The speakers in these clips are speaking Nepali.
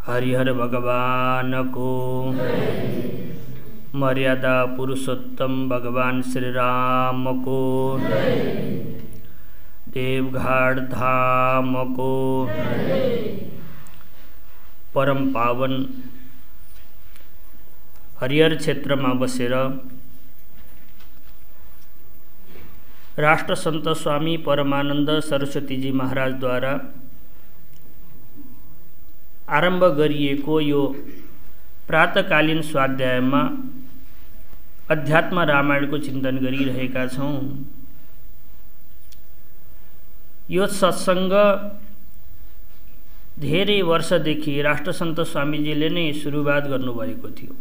हरिहर भगवान को मर्यादा पुरुषोत्तम भगवान श्री राम को देवघाट धाम को परम पावन हरिहर क्षेत्र में बसेर राष्ट्रसंत स्वामी परमानंद सरस्वती जी महाराज द्वारा आरंभ गरिएको यो प्रातकालीन स्वाध्याय में अध्यात्म रामायण को चिंतन गरिरहेका छौं। यो सत्संग धेरै वर्षदेखि राष्ट्रसंत स्वामीजीले नै सुरुवात गर्नुभएको थियो।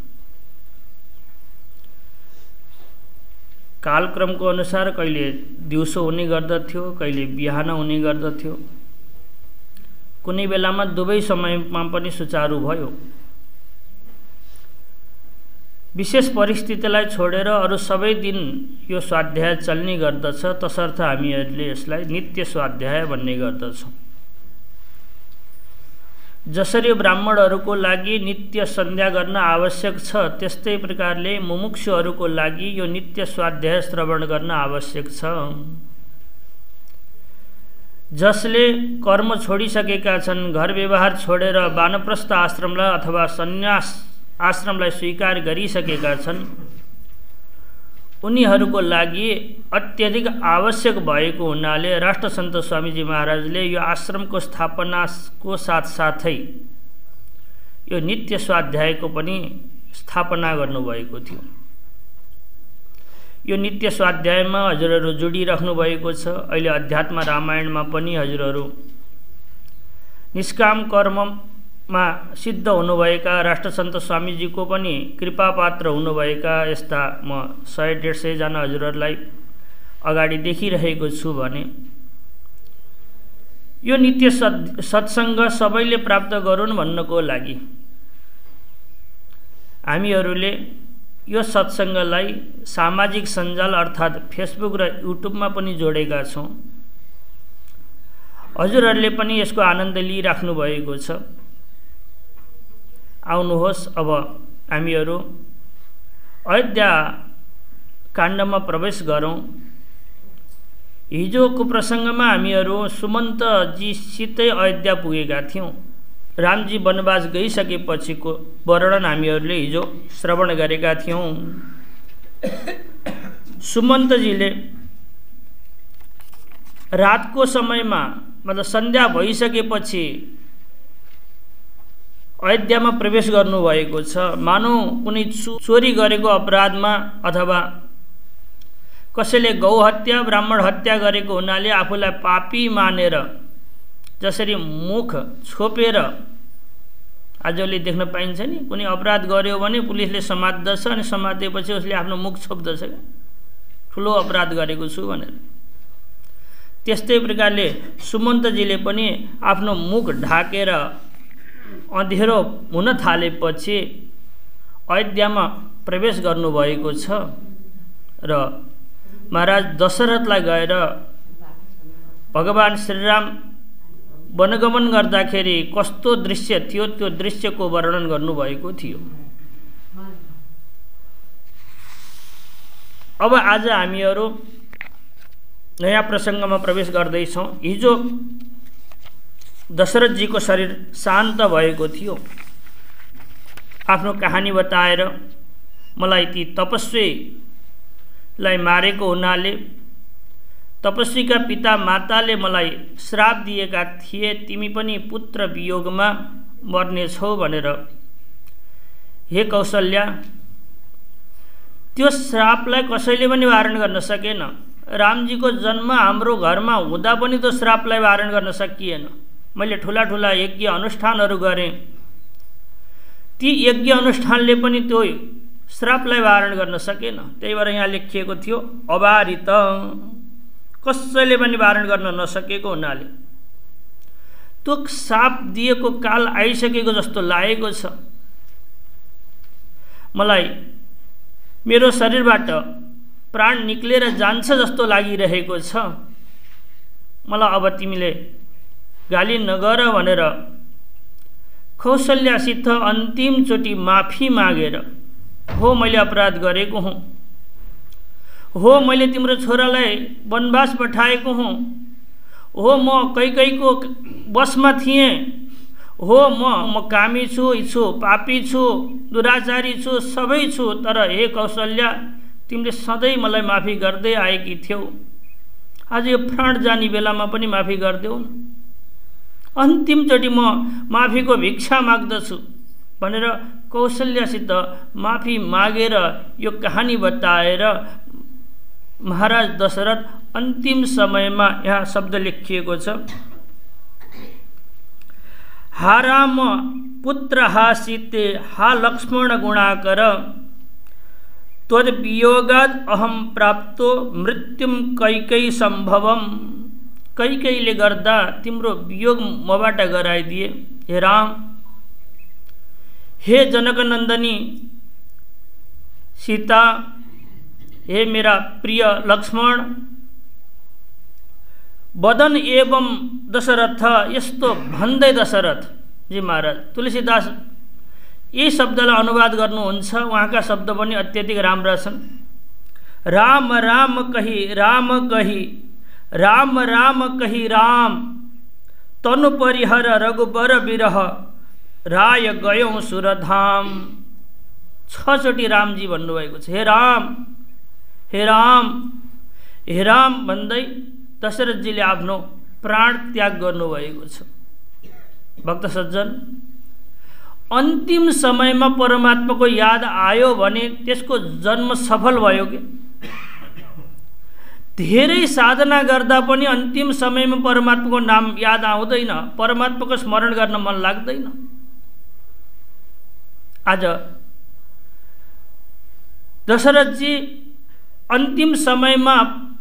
कालक्रम को अनुसार कहिले दिउँसो हुने गर्दथ्यो, कहिले बिहान हुने गर्दथ्यो, कुनै बेलामा दुवै समयमा पनि सुचारू भयो। विशेष परिस्थितिलाई छोडेर अरु सबै दिन यो स्वाध्याय चल्ने गर्दछ, तसर्थ हामीहरूले यसलाई नित्य स्वाध्याय भन्ने गर्दछौं। जसरी ब्राह्मणहरूको लागि नित्य सन्ध्या गर्न आवश्यक छ, त्यस्तै प्रकारले मुमुक्षुहरूको लागि यो नित्य स्वाध्याय श्रवण गर्न आवश्यक छ। जसले कर्म छोडिसकेका छन्, घर व्यवहार छोडेर वानप्रस्थ आश्रमलाई अथवा सन्यास आश्रमलाई स्वीकार गरिसकेका छन्, उनीहरूको लागि अत्यधिक आवश्यक भएको हुनाले राष्ट्रसंत स्वामीजी महाराजले यो आश्रमको स्थापनाको साथसाथै यो नित्य स्वाध्यायको पनि स्थापना गर्नुभएको थियो। यो नित्य स्वाध्यायमा हजुरहरू जोडिराख्नु भएको छ। अहिले अध्यात्म रामायणमा पनि हजुरहरू निष्काम कर्ममा सिद्ध हुनुभएका राष्ट्रसंत स्वामीजीको पनि कृपापात्र हुनुभएका यस्ता म 100-150 जना हजुरहरूलाई अगाडि देखिरहेको छु भने यो नित्य सत्संग सबैले प्राप्त गरून् भन्नको लागि हामीहरूले यो सत्संगलाई सामाजिक सञ्जाल अर्थात् फेसबुक र युट्युबमा पनि जोडेका छौं। हजुरहरूले पनि यसको आनन्द लिइराख्नु भएको छ। आउनुहोस् अब हामीहरू अयोध्या काण्डमा प्रवेश गरौं। हिजोको प्रसंगमा हामीहरू सुमन्तजीसितै अयोध्या पुगेका थियौं। रामजी वनवास गइसकेपछिको वर्णन हामीहरूले हिजो श्रवण गरेका थियौं। सुमन्तजीले रातको समयमा मतलब सन्ध्या भइसकेपछि अयोध्यामा प्रवेश गर्नुभएको छ। मानौ कुनै चोरी गरेको अपराधमा अथवा कसैले गौहत्या ब्राह्मण हत्या गरेको हुनाले आफूलाई पापी मानेर जसरी मुख छोपेर आजले देख्न पाइन्छ नि, कुनै अपराध गर्यो भने पुलिसले समात्दछ अनि समातेपछि उसले आफ्नो मुख छोप्दछ के ठुलो अपराध गरेको छु भनेर। त्यस्तै प्रकारले सुमन्तजीले पनि आफ्नो मुख ढाकेर अँध्यारो हुन थालेपछि अयोध्यामा प्रवेश गर्नुभएको छ र महाराज दशरथलाई गएर भगवान श्रीराम वनगमन गर्दाखेरि कस्तो दृश्य थियो त्यो दृश्यको वर्णन गर्नुभएको थियो। अब आज हामीहरू नयाँ प्रसंगमा प्रवेश गर्दैछौं। हिजो दशरथजीको शरीर शान्त भएको थियो। आफ्नो कहानी बताएर मलाई ती तपस्वीलाई मारेको हुनाले तपस्वीका पिता माताले मलाई श्राप दिएका थिए, तिमी पनि पुत्र वियोगमा मर्नेछौ भनेर। हे कौशल्या, त्यो श्रापलाई कसैले पनि वारण गर्न सकेन। रामजीको जन्म हाम्रो घरमा हुँदा पनि त्यो श्रापलाई वारण गर्न सकिएन। मैले ठुला ठुला यज्ञ अनुष्ठानहरू गरेँ, ती यज्ञ अनुष्ठानले पनि त्यो श्रापलाई वारण गर्न सकेन। त्यही भएर यहाँ लेखिएको थियो अवारित, कसैले पनि वारण गर्न नसकेको हुनाले त्यो श्राप दिएको काल आइसकेको जस्तो लागेको छ। मलाई मेरो शरीरबाट प्राण निक्लेर जान्छ जस्तो लागिरहेको छ। मलाई अब तिमीले गाली नगर भनेर कौशल्यासित अन्तिमचोटि माफी मागेर, हो मैले अपराध गरेको हुँ, हो मैले तिम्रो छोरालाई वनवास पठाएको हुँ, हो म कैकैको बसमा थिएँ, हो म कामी छु, पापी छु, दुराचारी छु, सबै छु, तर हे कौशल्या तिमीले सधैँ मलाई माफी गर्दै आएकी थियौ। आज यो प्राण जाने बेलामा पनि माफी गरिदेऊ न। अन्तिमचोटि म माफीको भिक्षा माग्दछु भनेर कौशल्यासित माफी मागेर यो कहानी बताएर महाराज दशरथ अन्तिम समयमा यहाँ शब्द लेखिएको छ, हा राम पुत्र हा सीते हा लक्ष्मण गुणाकर त्वद्वियोगाद अहम प्राप्तो मृत्युम कैकै सम्भवम। कैकैले गर्दा तिम्रो वियोग मबाट गराइदिए। हे राम, हे जनकनन्दनी सीता, हे मेरा प्रिय लक्ष्मण, वदन एवं दशरथ, यस्तो भन्दै दशरथ जी महाराज तुलसीदास यी शब्दलाई अनुवाद गर्नुहुन्छ। उहाँका शब्द पनि अत्यधिक राम्रा छन्। राम राम कही राम कही, राम राम कही राम, तनु परिहर रघुबर विरह, राय गयौं सुरधाम। 6 चोटि रामजी भन्नुभएको छ। हे राम, हे राम, हे राम भन्दै दशरथजीले आफ्नो प्राण त्याग गर्नुभएको छ। भक्त सज्जन, अन्तिम समयमा परमात्माको याद आयो भने त्यसको जन्म सफल भयो के? धेरै साधना गर्दा पनि अन्तिम समयमा परमात्माको नाम याद आउँदैन, परमात्माको स्मरण गर्न मन लाग्दैन। आज दशरथजी अन्तिम समयमा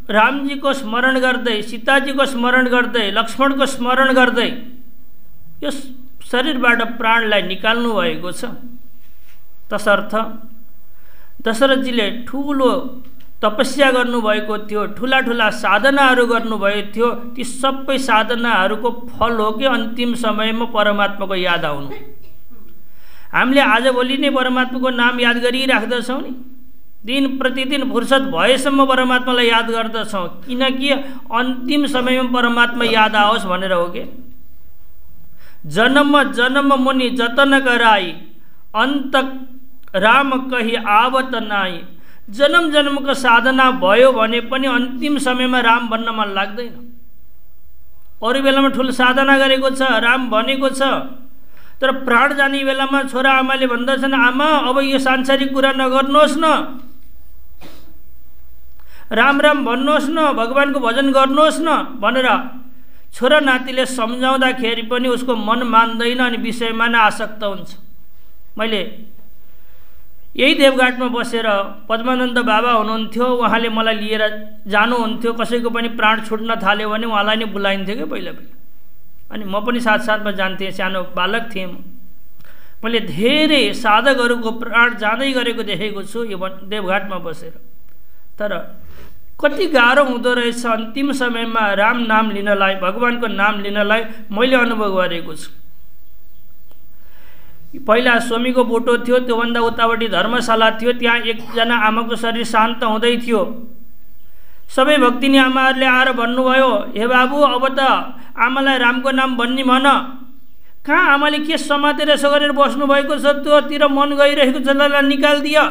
रामजीको स्मरण गर्दै, सीताजीको स्मरण गर्दै, लक्ष्मणको स्मरण गर्दै यो शरीरबाट प्राणलाई निकाल्नु भएको छ। तसर्थ दशरथजीले ठुलो तपस्या गर्नुभएको थियो, ठुला ठुला साधनाहरू गर्नुभएको थियो। ती सबै साधनाहरूको फल हो कि अन्तिम समयमा परमात्माको याद आउनु। हामीले आजभोलि नै परमात्माको नाम याद गरिराख्दछौँ नि, दिन प्रतिदिन फुर्सद भएसम्म परमात्मालाई याद गर्दछौँ, किनकि अन्तिम समयमा परमात्मा याद आओस् भनेर हो के? जन्म जन्म मुनि जतन कराई, अन्त राम कही आवत नाई। जन्म जन्मको साधना भयो भने पनि अन्तिम समयमा राम भन्न मन लाग्दैन। अरू बेलामा ठुलो साधना गरेको छ, राम भनेको छ, तर प्राण जाने बेलामा छोरा आमाले भन्दछन्, आमा अब यो सांसारिक कुरा नगर्नुहोस् न, राम राम भन्नुहोस् न, भगवानको भजन गर्नुहोस् न भनेर छोरा नातिले सम्झाउँदाखेरि पनि उसको मन मान्दैन अनि विषयमा नै आसक्त हुन्छ। मैले यही देवघाटमा बसेर पद्मानन्द बाबा हुनुहुन्थ्यो, उहाँले मलाई लिएर जानुहुन्थ्यो। कसैको पनि प्राण छुट्न थाल्यो भने उहाँलाई नै बोलाइन्थ्यो क्या पहिला पहिला, अनि म पनि साथसाथमा जान्थेँ। सानो बालक थिएँ। मैले धेरै साधकहरूको प्राण जाँदै गरेको देखेको छु यो देवघाटमा बसेर। तर कति गाह्रो हुँदो रहेछ अन्तिम समयमा राम नाम लिनलाई, भगवानको नाम लिनलाई मैले अनुभव गरेको छु। पहिला स्वामीको बोटो थियो, त्योभन्दा उतापट्टि धर्मशाला थियो। त्यहाँ एकजना आमाको शरीर शान्त हुँदै थियो। सबै भक्तिनी आमाहरूले आएर भन्नुभयो, हे बाबु अब त आमालाई रामको नाम भन्ने भन। कहाँ आमाले के समातेर यसो गरेर बस्नुभएको छ, त्योतिर मन गइरहेको छ, ल निकालिदियो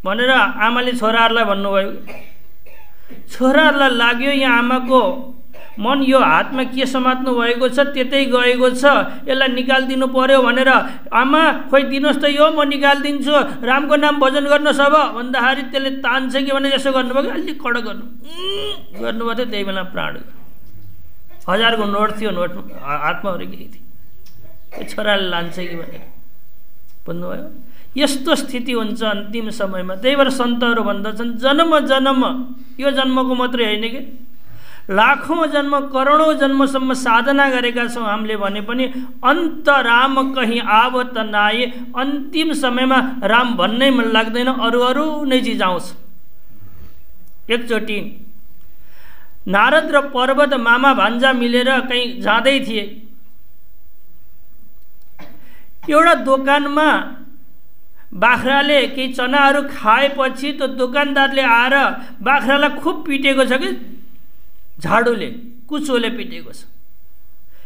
भनेर आमाले छोराहरूलाई भन्नुभयो। छोराहरूलाई लाग्यो यहाँ आमाको मन यो हातमा के समात्नु भएको छ त्यतै गएको छ, यसलाई निकालिदिनु पर्यो भनेर, आमा खोइ दिनुहोस् त यो, म निकालिदिन्छु, रामको नाम भजन गर्नुहोस् अब भन्दाखेरि त्यसले तान्छ कि भने यसो गर्नुभयो। अलिक कडक गर्नुभयो थियो। त्यही बेला प्राण 1000 को नोट थियो, नोट हातमा अरेकी थियो। छोराले लान्छ कि भनेर भन्नुभयो। यस्तो स्थिति हुन्छ अन्तिम समयमा। त्यही भएर सन्तहरू भन्दछन्, जन्म जन्म, यो जन्मको मात्रै होइन कि लाखौँ जन्म करोडौँ जन्मसम्म साधना गरेका छौँ हामीले भने पनि अन्त राम कहीँ आवत नाए। अन्तिम समयमा राम भन्नै मन लाग्दैन, अरू अरू नै चिज आउँछ। एकचोटि नारद र पर्वत मामा भान्जा मिलेर कहीँ जाँदै थिए। एउटा दोकानमा बाख्राले केही चनाहरू खाएपछि त्यो दोकानदारले आएर बाख्रालाई खुब पिटेको छ कि झाडुले कुचोले पिटेको छ,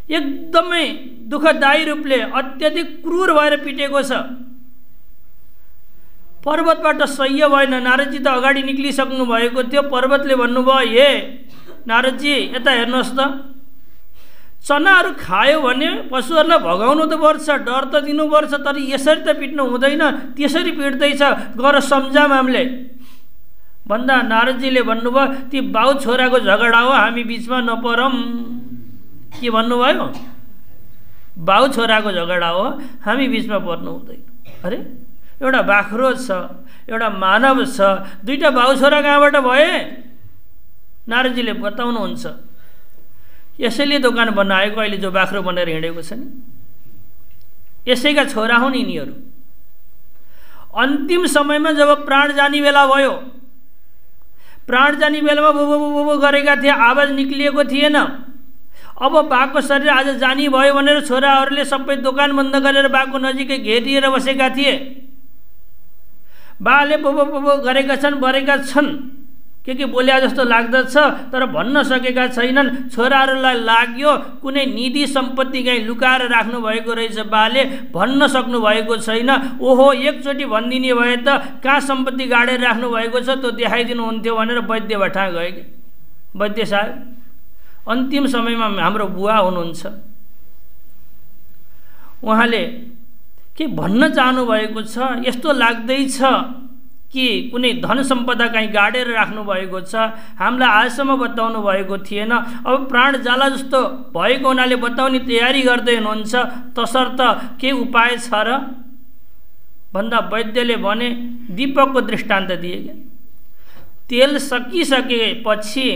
एकदमै दुःखदायी रूपले अत्यधिक क्रूर भएर पिटेको छ। पर्वतबाट सह्य भएन, नारदजी त अगाडि निक्लिसक्नु भएको थियो। पर्वतले भन्नुभयो, हे नारदजी यता हेर्नुहोस् त, चनाहरू खायो भने पशुहरूलाई भगाउनु त पर्छ, डर त दिनुपर्छ, तर यसरी त पिट्नु हुँदैन, त्यसरी पिट्दैछ, गर सम्झाम हामीले भन्दा नारदजीले भन्नुभयो, ती बाउ छोराको झगडा हो, हामी बिचमा नपरौँ। के भन्नुभयो? बाउ छोराको झगडा हो, हामी बिचमा पर्नु हुँदैन। अरे एउटा बाख्रो छ, एउटा मानव छ, दुईटा बाउ छोरा कहाँबाट भए? नारदजीले बताउनुहुन्छ। यसैले दोकान बनाएको अहिले जो बाख्रो बनेर हिँडेको छ नि, यसैका छोरा हुन् यिनीहरू। अन्तिम समयमा जब प्राण जाने बेला भयो, प्राण जाने बेलामा बोबो बोबो गरेका थिए, आवाज निक्लिएको थिएन। अब बाको शरीर आज जानी भयो भनेर छोराहरूले सबै दोकान बन्द गरेर बाको नजिकै घेरिएर बसेका थिए। बाले बोबो बोबो गरेका छन्, बरेका छन्, के बोल्या जस्तो लाग्दछ, तर भन्न सकेका छैनन्। छोराहरूलाई लाग्यो कुनै निधि सम्पत्ति कहीँ लुकाएर राख्नु भएको रहेछ, बाले भन्न सक्नु भएको छैन। ओहो, एकचोटि भनिदिने भए त कहाँ सम्पत्ति गाडेर राख्नु भएको छ त्यो देखाइदिनुहुन्थ्यो भनेर वैद्य भट्टा गए कि वैद्य साहब। अन्तिम समयमा हाम्रो बुवा हुनुहुन्छ, उहाँले के भन्न चाहनु भएको छ, यस्तो लाग्दैछ कि कुनै धन सम्पदा कहीँ गाडेर राख्नु भएको छ, हामीलाई आजसम्म बताउनु भएको थिएन। अब प्राण जाला जस्तो भएको हुनाले बताउने तयारी गर्दै हुनुहुन्छ, तसर्थ के उपाय छ र भन्दा वैद्यले भने दीपकको दृष्टान्त दिए। तेल सकिसकेपछि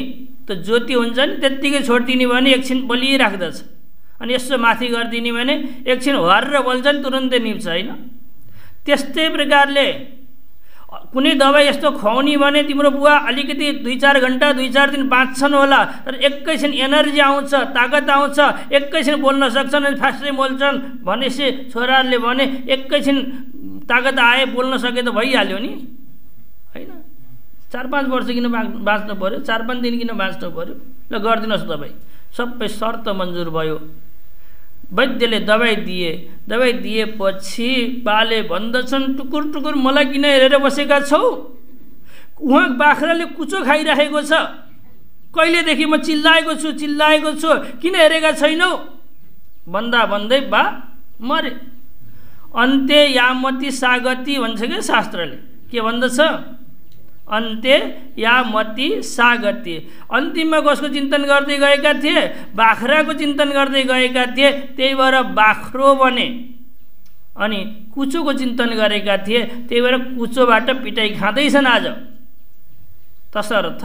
त ज्योति हुन्छ नि, त्यत्तिकै छोडिदिने भने एकछिन बलिराख्दछ, अनि यसो माथि गरिदिने भने एकछिन हरेर बल्छ नि, तुरुन्तै निप्छ होइन। त्यस्तै प्रकारले कुनै दबाई यस्तो खुवाउने भने तिम्रो बुवा अलिकति 2-4 घन्टा 2-4 दिन बाँच्छन् होला, तर एकैछिन एनर्जी आउँछ, ताकत आउँछ, एकैछिन बोल्न सक्छन् अनि फास्टै बोल्छन्। भनेपछि छोराहरूले भने एकैछिन ताकत आए, बोल्न सके त भइहाल्यो नि होइन। 4-5 वर्ष किन बाँच्नु पर्यो, 4-5 दिन किन बाँच्नु पर्यो, ल गरिदिनुहोस् दबाई। सबै शर्त मन्जुर भयो। वैद्यले दबाई दिए। दबाई दिएपछि बाले भन्दछन्, टुकुर टुकुर मलाई किन हेरेर बसेका छौ? उहाँ बाख्राले कुचो खाइरहेको छ, कहिलेदेखि म चिल्लाएको छु, किन हेरेका छैनौ? भन्दा भन्दै बा मरे। अन्त्य यामति सागति भन्छ क्या शास्त्रले। के भन्दछ? अन्त्य यामति सागति। अन्तिममा कसको चिन्तन गर्दै गएका थिए? बाख्राको चिन्तन गर्दै गएका थिए, त्यही भएर बाख्रो बने। अनि कुचोको चिन्तन गरेका थिए, त्यही भएर कुचोबाट पिटाइ खाँदैछन् आज। तसर्थ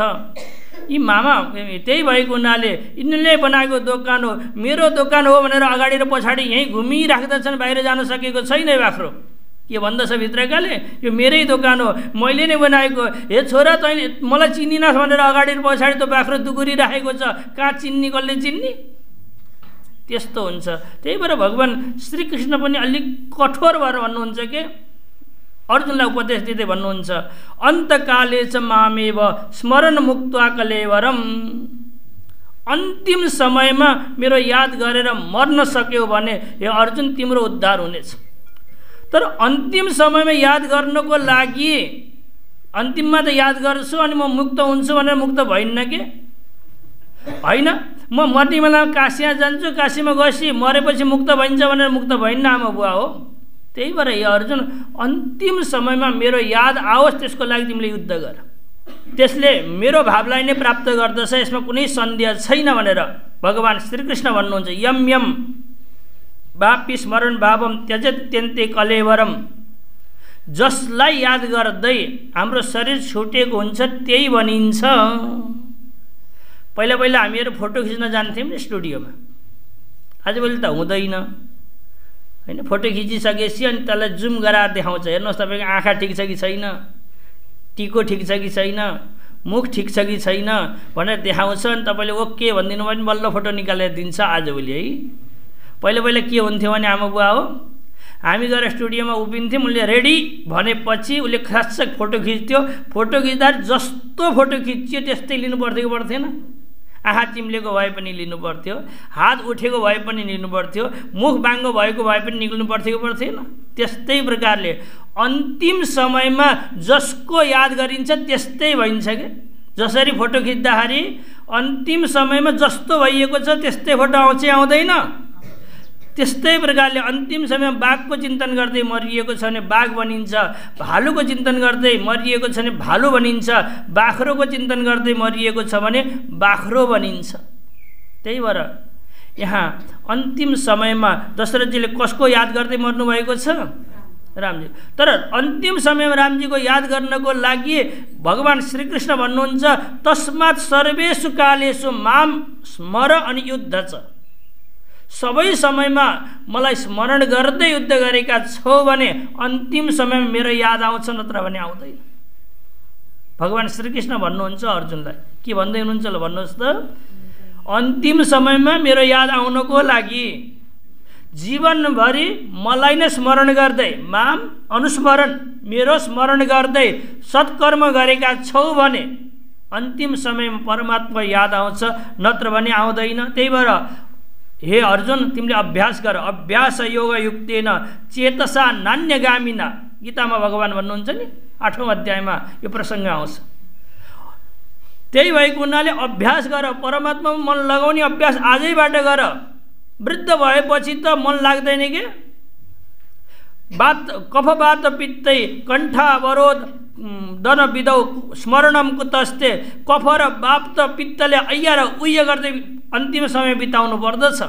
यी मामा त्यही भएको हुनाले यिनीहरूले बनाएको दोकान हो, मेरो दोकान हो भनेर अगाडि र पछाडि यहीँ घुमिराख्दछन्, बाहिर जान सकेको छैन बाख्रो। के भन्दछ भित्रकाले? यो मेरै दोकान हो, मैले नै बनाएको। हे छोरा, तैँले मलाई चिनिनस् भनेर अगाडि र पछाडि त बाख्रो दुगुरिराखेको छ, कहाँ चिन्ने, कसले चिन्ने? त्यस्तो हुन्छ। त्यही भएर भगवान् श्रीकृष्ण पनि अलिक कठोर भएर भन्नुहुन्छ के अर्जुनलाई उपदेश दिँदै भन्नुहुन्छ, अन्तकाले च मामेव स्मरण मुक्त्वा कलेवरम। अन्तिम समयमा मेरो याद गरेर मर्न सक्यौ भने हे अर्जुन तिम्रो उद्धार हुनेछ। तर अन्तिम समयमा याद गर्नको लागि अन्तिममा त याद गर्छु अनि म मुक्त हुन्छु भनेर मुक्त भइन्न के होइन। म मर्ने बेलामा काशीमा जान्छु, काशीमा गएपछि मरेपछि मुक्त भइन्छ भनेर मुक्त भइन्न आमा बुवा हो। त्यही भएर हे अर्जुन, अन्तिम समयमा मेरो याद आओस् त्यसको लागि तिमीले युद्ध गर, त्यसले मेरो भावलाई नै प्राप्त गर्दछ, यसमा कुनै सन्देह छैन भनेर भगवान् श्रीकृष्ण भन्नुहुन्छ। यम यम वापि स्मरण भावम त्यजत्यन्ते कलेवरम। जसलाई याद गर्दै हाम्रो शरीर छुटेको हुन्छ त्यही भनिन्छ। पहिला पहिला हामीहरू फोटो खिच्न जान्थ्यौँ नि स्टुडियोमा, आजभोलि त हुँदैन होइन। फोटो खिचिसकेपछि अनि त्यसलाई जुम गराएर देखाउँछ, हेर्नुहोस् तपाईँको आँखा ठिक छ कि छैन, टिको ठिक छ कि छैन, मुख ठिक छ कि छैन भनेर देखाउँछ। अनि तपाईँले ओके भनिदिनु भने बल्ल फोटो निकालेर दिन्छ आजभोलि है। पहिला पहिला के हुन्थ्यो भने आमा बुवा हो, हामी गएर स्टुडियोमा उभिन्थ्यौँ, उसले रेडी भनेपछि उसले खास फोटो खिच्थ्यो। फोटो खिच्दा जस्तो फोटो खिच्यो त्यस्तै लिनु पर्थ्यो कि पर्थेन? आँखा चिम्लेको भए पनि लिनु पर्थ्यो, हात उठेको भए पनि लिनु पर्थ्यो, मुख बाङ्गो भएको भए पनि निक्लिनु पर्थ्यो कि पर्थेन? त्यस्तै प्रकारले अन्तिम समयमा जसको याद गरिन्छ त्यस्तै भइन्छ के। जसरी फोटो खिच्दाखेरि अन्तिम समयमा जस्तो भइएको छ त्यस्तै फोटो आउँछ आउँदैन? त्यस्तै प्रकारले अन्तिम समयमा बाघको चिन्तन गर्दै मरिएको छ भने बाघ बनिन्छ, भालुको चिन्तन गर्दै मरिएको छ भने भालु बनिन्छ, बाख्रोको चिन्तन गर्दै मरिएको छ भने बाख्रो बनिन्छ। त्यही भएर यहाँ अन्तिम समयमा दशरथजीले कसको याद गर्दै मर्नुभएको छ? रामजी। तर अन्तिम समयमा रामजीको याद गर्नको लागि भगवान् श्रीकृष्ण भन्नुहुन्छ तस्मात् सर्वेषु कालेषु माम स्मर अनि युद्ध छ। सबै समयमा मलाई स्मरण गर्दै युद्ध गरेका छौ भने अन्तिम समयमा मेरो याद आउँछ, नत्र भने आउँदैन। भगवान् श्रीकृष्ण भन्नुहुन्छ अर्जुनलाई, के भन्दै हुनुहुन्छ ल भन्नुहोस् त? अन्तिम समयमा मेरो याद आउनको लागि जीवनभरि मलाई नै स्मरण गर्दै, माम अनुस्मरण, मेरो स्मरण गर्दै सत्कर्म गरेका छौ भने अन्तिम समयमा परमात्मा याद आउँछ, नत्र भने आउँदैन। त्यही भएर हे अर्जुन तिमीले अभ्यास गर। अभ्यास योग युक्तेन चेतसा नान्यगामिना, गीतामा भगवान् भन्नुहुन्छ नि 8औं अध्यायमा यो प्रसङ्ग आउँछ। त्यही भएको हुनाले अभ्यास गर, परमात्मामा मन लगाउने अभ्यास आजैबाट गर। वृद्ध भएपछि त मन लाग्दैन के। कफवात पित्तै कण्ठावरोध दन विदौ स्मरणम कुतस्ते। कफ र बाप त पित्तले अय्या र उय्य गर्दै अन्तिम समय बिताउनु पर्दछ।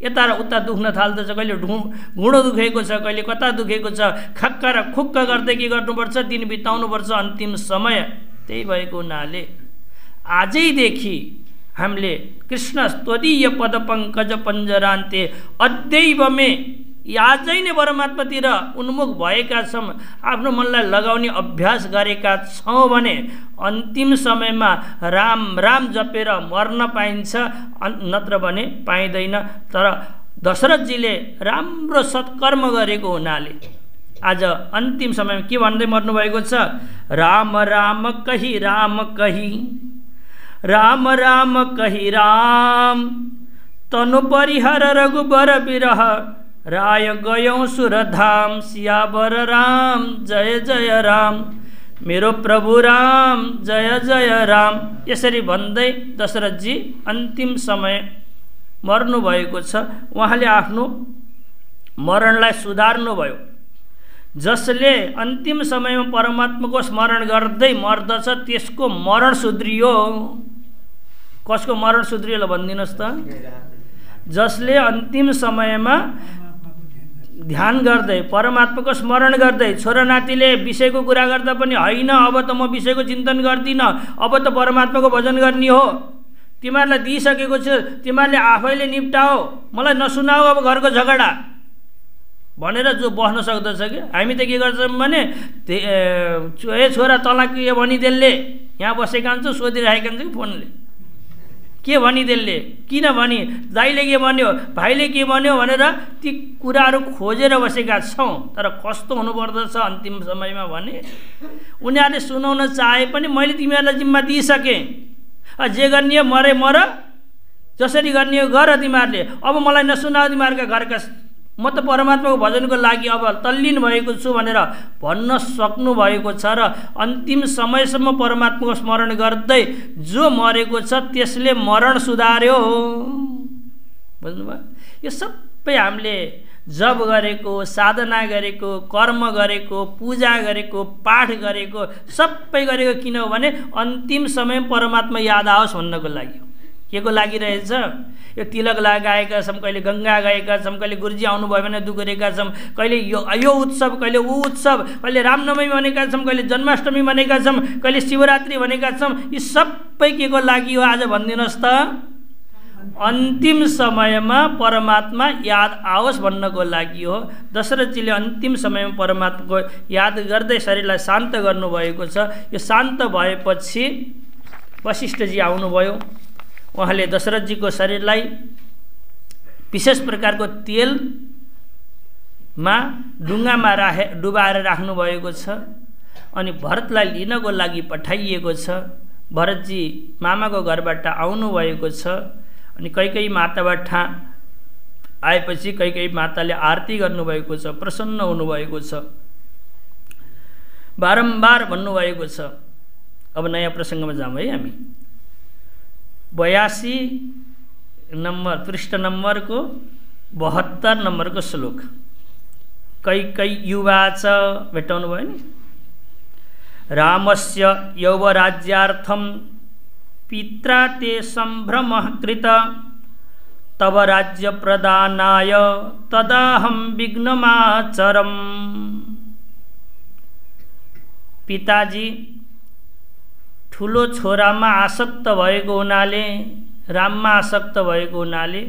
यता र उता दुख्न थाल्दछ, कहिले घुँडो दुखेको छ, कहिले कता दुखेको छ, खक्का र खुक्क गर्दै के गर्नुपर्छ? दिन बिताउनुपर्छ अन्तिम समय। त्यही भएको हुनाले आजैदेखि हामीले कृष्ण स्तोदीय पद पङ्कज पञ्जरान्ते अद्यैव मे, आजै नै परमात्मातिर उन्मुख भएका छौँ, आफ्नो मनलाई लगाउने अभ्यास गरेका छौँ भने अन्तिम समयमा राम राम जपेर मर्न पाइन्छ, नत्र भने पाइँदैन। तर दशरथजीले राम्रो सत्कर्म गरेको हुनाले आज अन्तिम समयमा के भन्दै मर्नुभएको छ? राम राम कही राम कही, राम राम कही राम, तनु परिहर रघुबर बिरह, राय गयौं सुरधाम, सियावर राम जय जय राम, मेरो प्रभु राम जय जय राम। यसरी भन्दै दशरथजी अन्तिम समय मर्नुभएको छ। उहाँले आफ्नो मरणलाई सुधार्नुभयो। जसले अन्तिम समयमा परमात्माको स्मरण गर्दै मर्दछ त्यसको मरण सुध्रियो। कसको मरण सुध्रियो ल भनिदिनुहोस् त? जसले अन्तिम समयमा ध्यान गर्दै परमात्माको स्मरण गर्दै, छोरा नातिले विषयको कुरा गर्दा पनि होइन अब त म विषयको चिन्तन गर्दिनँ, अब त परमात्माको भजन गर्ने हो, तिमीहरूलाई दिइसकेको छु, तिमीहरूले आफैले निप्टाओ, मलाई नसुनाओ अब घरको झगडा भनेर जो बस्न सक्दछ कि। हामी त के गर्छौँ भने ए छोरा तँलाई के भनिदेलले, यहाँ बसेका हुन्छ सोधिरहेका हुन्छ कि फोनले, के भनिदेलले, किन भनी, दाइले के भन्यो, भाइले के भन्यो भनेर ती कुराहरू खोजेर बसेका छौँ। तर कस्तो हुनुपर्दछ अन्तिम समयमा भने उनीहरूले सुनाउन चाहे पनि मैले तिमीहरूलाई जिम्मा दिइसकेँ, जे गर्ने हो मरे मर, जसरी गर्ने हो गर तिमीहरूले, अब मलाई नसुनाऊ तिमीहरूका घरका, म त परमात्माको भजनको लागि अब तल्लीन भएको छु भनेर भन्न सक्नु भएको छ। र अन्तिम समयसम्म परमात्माको स्मरण गर्दै जो मरेको छ त्यसले मरण सुधार्यो। बुझ्नुभयो? यो सबै हामीले जप गरेको, साधना गरेको, कर्म गरेको, पूजा गरेको, पाठ गरेको, सबै गरेको किन हो भने अन्तिम समय परमात्मा याद आओस् भन्नको लागि हो। के को लागि रहेछ? यो तिलक लगाएका छौँ, कहिले गङ्गा गएका छौँ, कहिले गुरुजी आउनुभयो भने दुखेका छौँ, कहिले यो उत्सव, कहिले ऊ उत्सव, कहिले रामनवमी भनेका छौँ, कहिले जन्माष्टमी भनेका छौँ, कहिले शिवरात्रि भनेका छौँ। यी सबै के को लागि हो आज भनिदिनुहोस् त? अन्तिम समयमा परमात्मा याद आओस् भन्नको लागि हो। दशरथजीले अन्तिम समयमा परमात्माको याद गर्दै शरीरलाई शान्त गर्नुभएको छ। यो शान्त भएपछि वशिष्ठजी आउनुभयो। उहाँले दशरथजीको शरीरलाई विशेष प्रकारको तेल ढुङ्गामा डुबाएर राख्नुभएको छ। अनि भरतलाई लिनको लागि पठाइएको छ। भरतजी मामाको घरबाट आउनुभएको छ। अनि कैकेयी माताबाट आएपछि कैकेयी माताले आरती गर्नुभएको छ, प्रसन्न हुनुभएको छ, बारम्बार भन्नुभएको छ। अब नयाँ प्रसङ्गमा जाउँ है हामी। 82 नम्बर पृष्ठ नम्बरको 72 नम्बरको श्लोक। कैकेय्युवाच भेट्टाउनु भयो नि। रामस्य यौवराज्यार्थं पित्रा ते सम्भ्रमः कृत तव राज्य प्रदानाय तदाहं विघ्नमाचरम्। पिताजी ठुलो छोरामा आसक्त भएको हुनाले, राममा आसक्त भएको हुनाले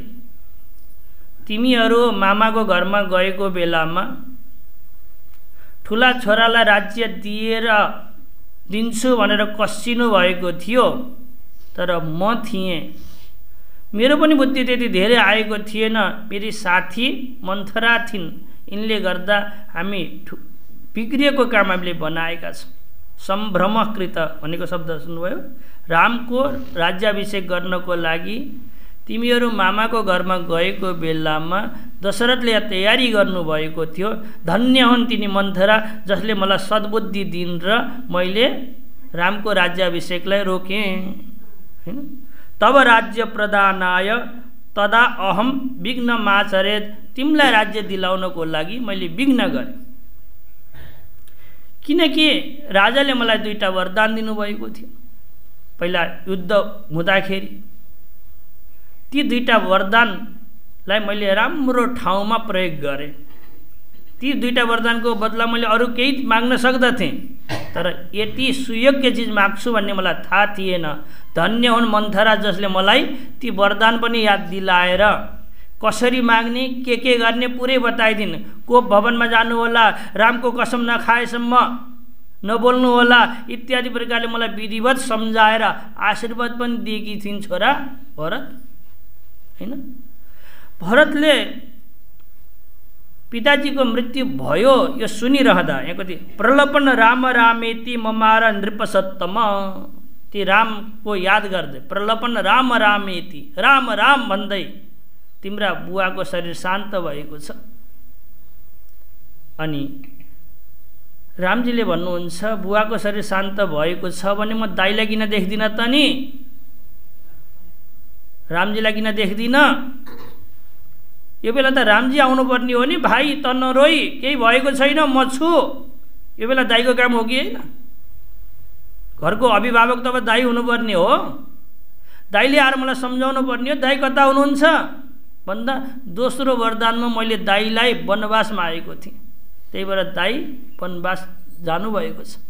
तिमीहरू मामाको घरमा गएको बेलामा ठुला छोरालाई राज्य दिन्छु भनेर कसिनु भएको थियो। तर म थिएँ, मेरो पनि बुद्धि त्यति धेरै आएको थिएन। मेरी साथी मन्थरा थिइन्, यिनले गर्दा हामी बिग्रिएको काम हामीले बनाएका छौँ। सम्भ्रमकृत भनेको शब्द सुन्नुभयो। रामको राज्याभिषेक गर्नको लागि तिमीहरू मामाको घरमा गएको बेलामा दशरथले तयारी गर्नुभएको थियो। धन्य हुन् तिनी मन्थरा जसले मलाई सद्बुद्धि दिन् र मैले रामको राज्याभिषेकलाई रोकेँ। हैन? तब राज्य प्रदानाय तदा अहम विघ्नमाचरेत्। तिमीलाई राज्य दिलाउनको लागि मैले विघ्न गरेँ। किनकि राजाले मलाई 2टा वरदान दिनुभएको थियो। पहिला युद्ध हुँदाखेरि ती 2टा वरदानलाई मैले राम्रो ठाउँमा प्रयोग गरेँ। ती 2टा वरदानको बदला मैले अरू केही माग्न सक्दथेँ, तर यति सुयोग्य चिज माग्छु भन्ने मलाई थाहा थिएन। धन्य हुन् मन्थरा जसले मलाई ती वरदान पनि याद दिलाएर कसरी माग्ने, के गर्ने पुरै बताइदिन्। कोप भवनमा जानु होला, रामको कसम नखाएसम्म नबोल्नु होला इत्यादि प्रकारले मलाई विधिवत सम्झाएर आशीर्वाद पनि दिएकी थिइन् छोरा भरत। हैन? भरतले पिताजीको मृत्यु भयो यो सुनिरहँदा यहाँ कति प्रलपन राम रामेति ममार नृपसत्तम। ती रामको याद गर्दै प्रलपन राम रामेति, राम राम भन्दै तिम्रा बुवाको शरीर शान्त भएको छ। अनि रामजीले भन्नुहुन्छ बुवाको शरीर शान्त भएको छ भने म दाइलाई किन देख्दिनँ त नि, रामजीलाई किन देख्दिनँ? यो बेला त रामजी आउनुपर्ने हो नि। भाइ त नरोई, केही भएको छैन, म छु। यो बेला दाइको काम हो कि होइन? घरको अभिभावक त अब दाइ हुनुपर्ने हो। दाइले आएर मलाई सम्झाउनु पर्ने हो, दाइ कता हुनुहुन्छ भन्दा दोस्रो वरदानमा मैले दाइलाई वनवास मागेको थिएँ, त्यही भएर दाइ वनवास जानुभएको छ।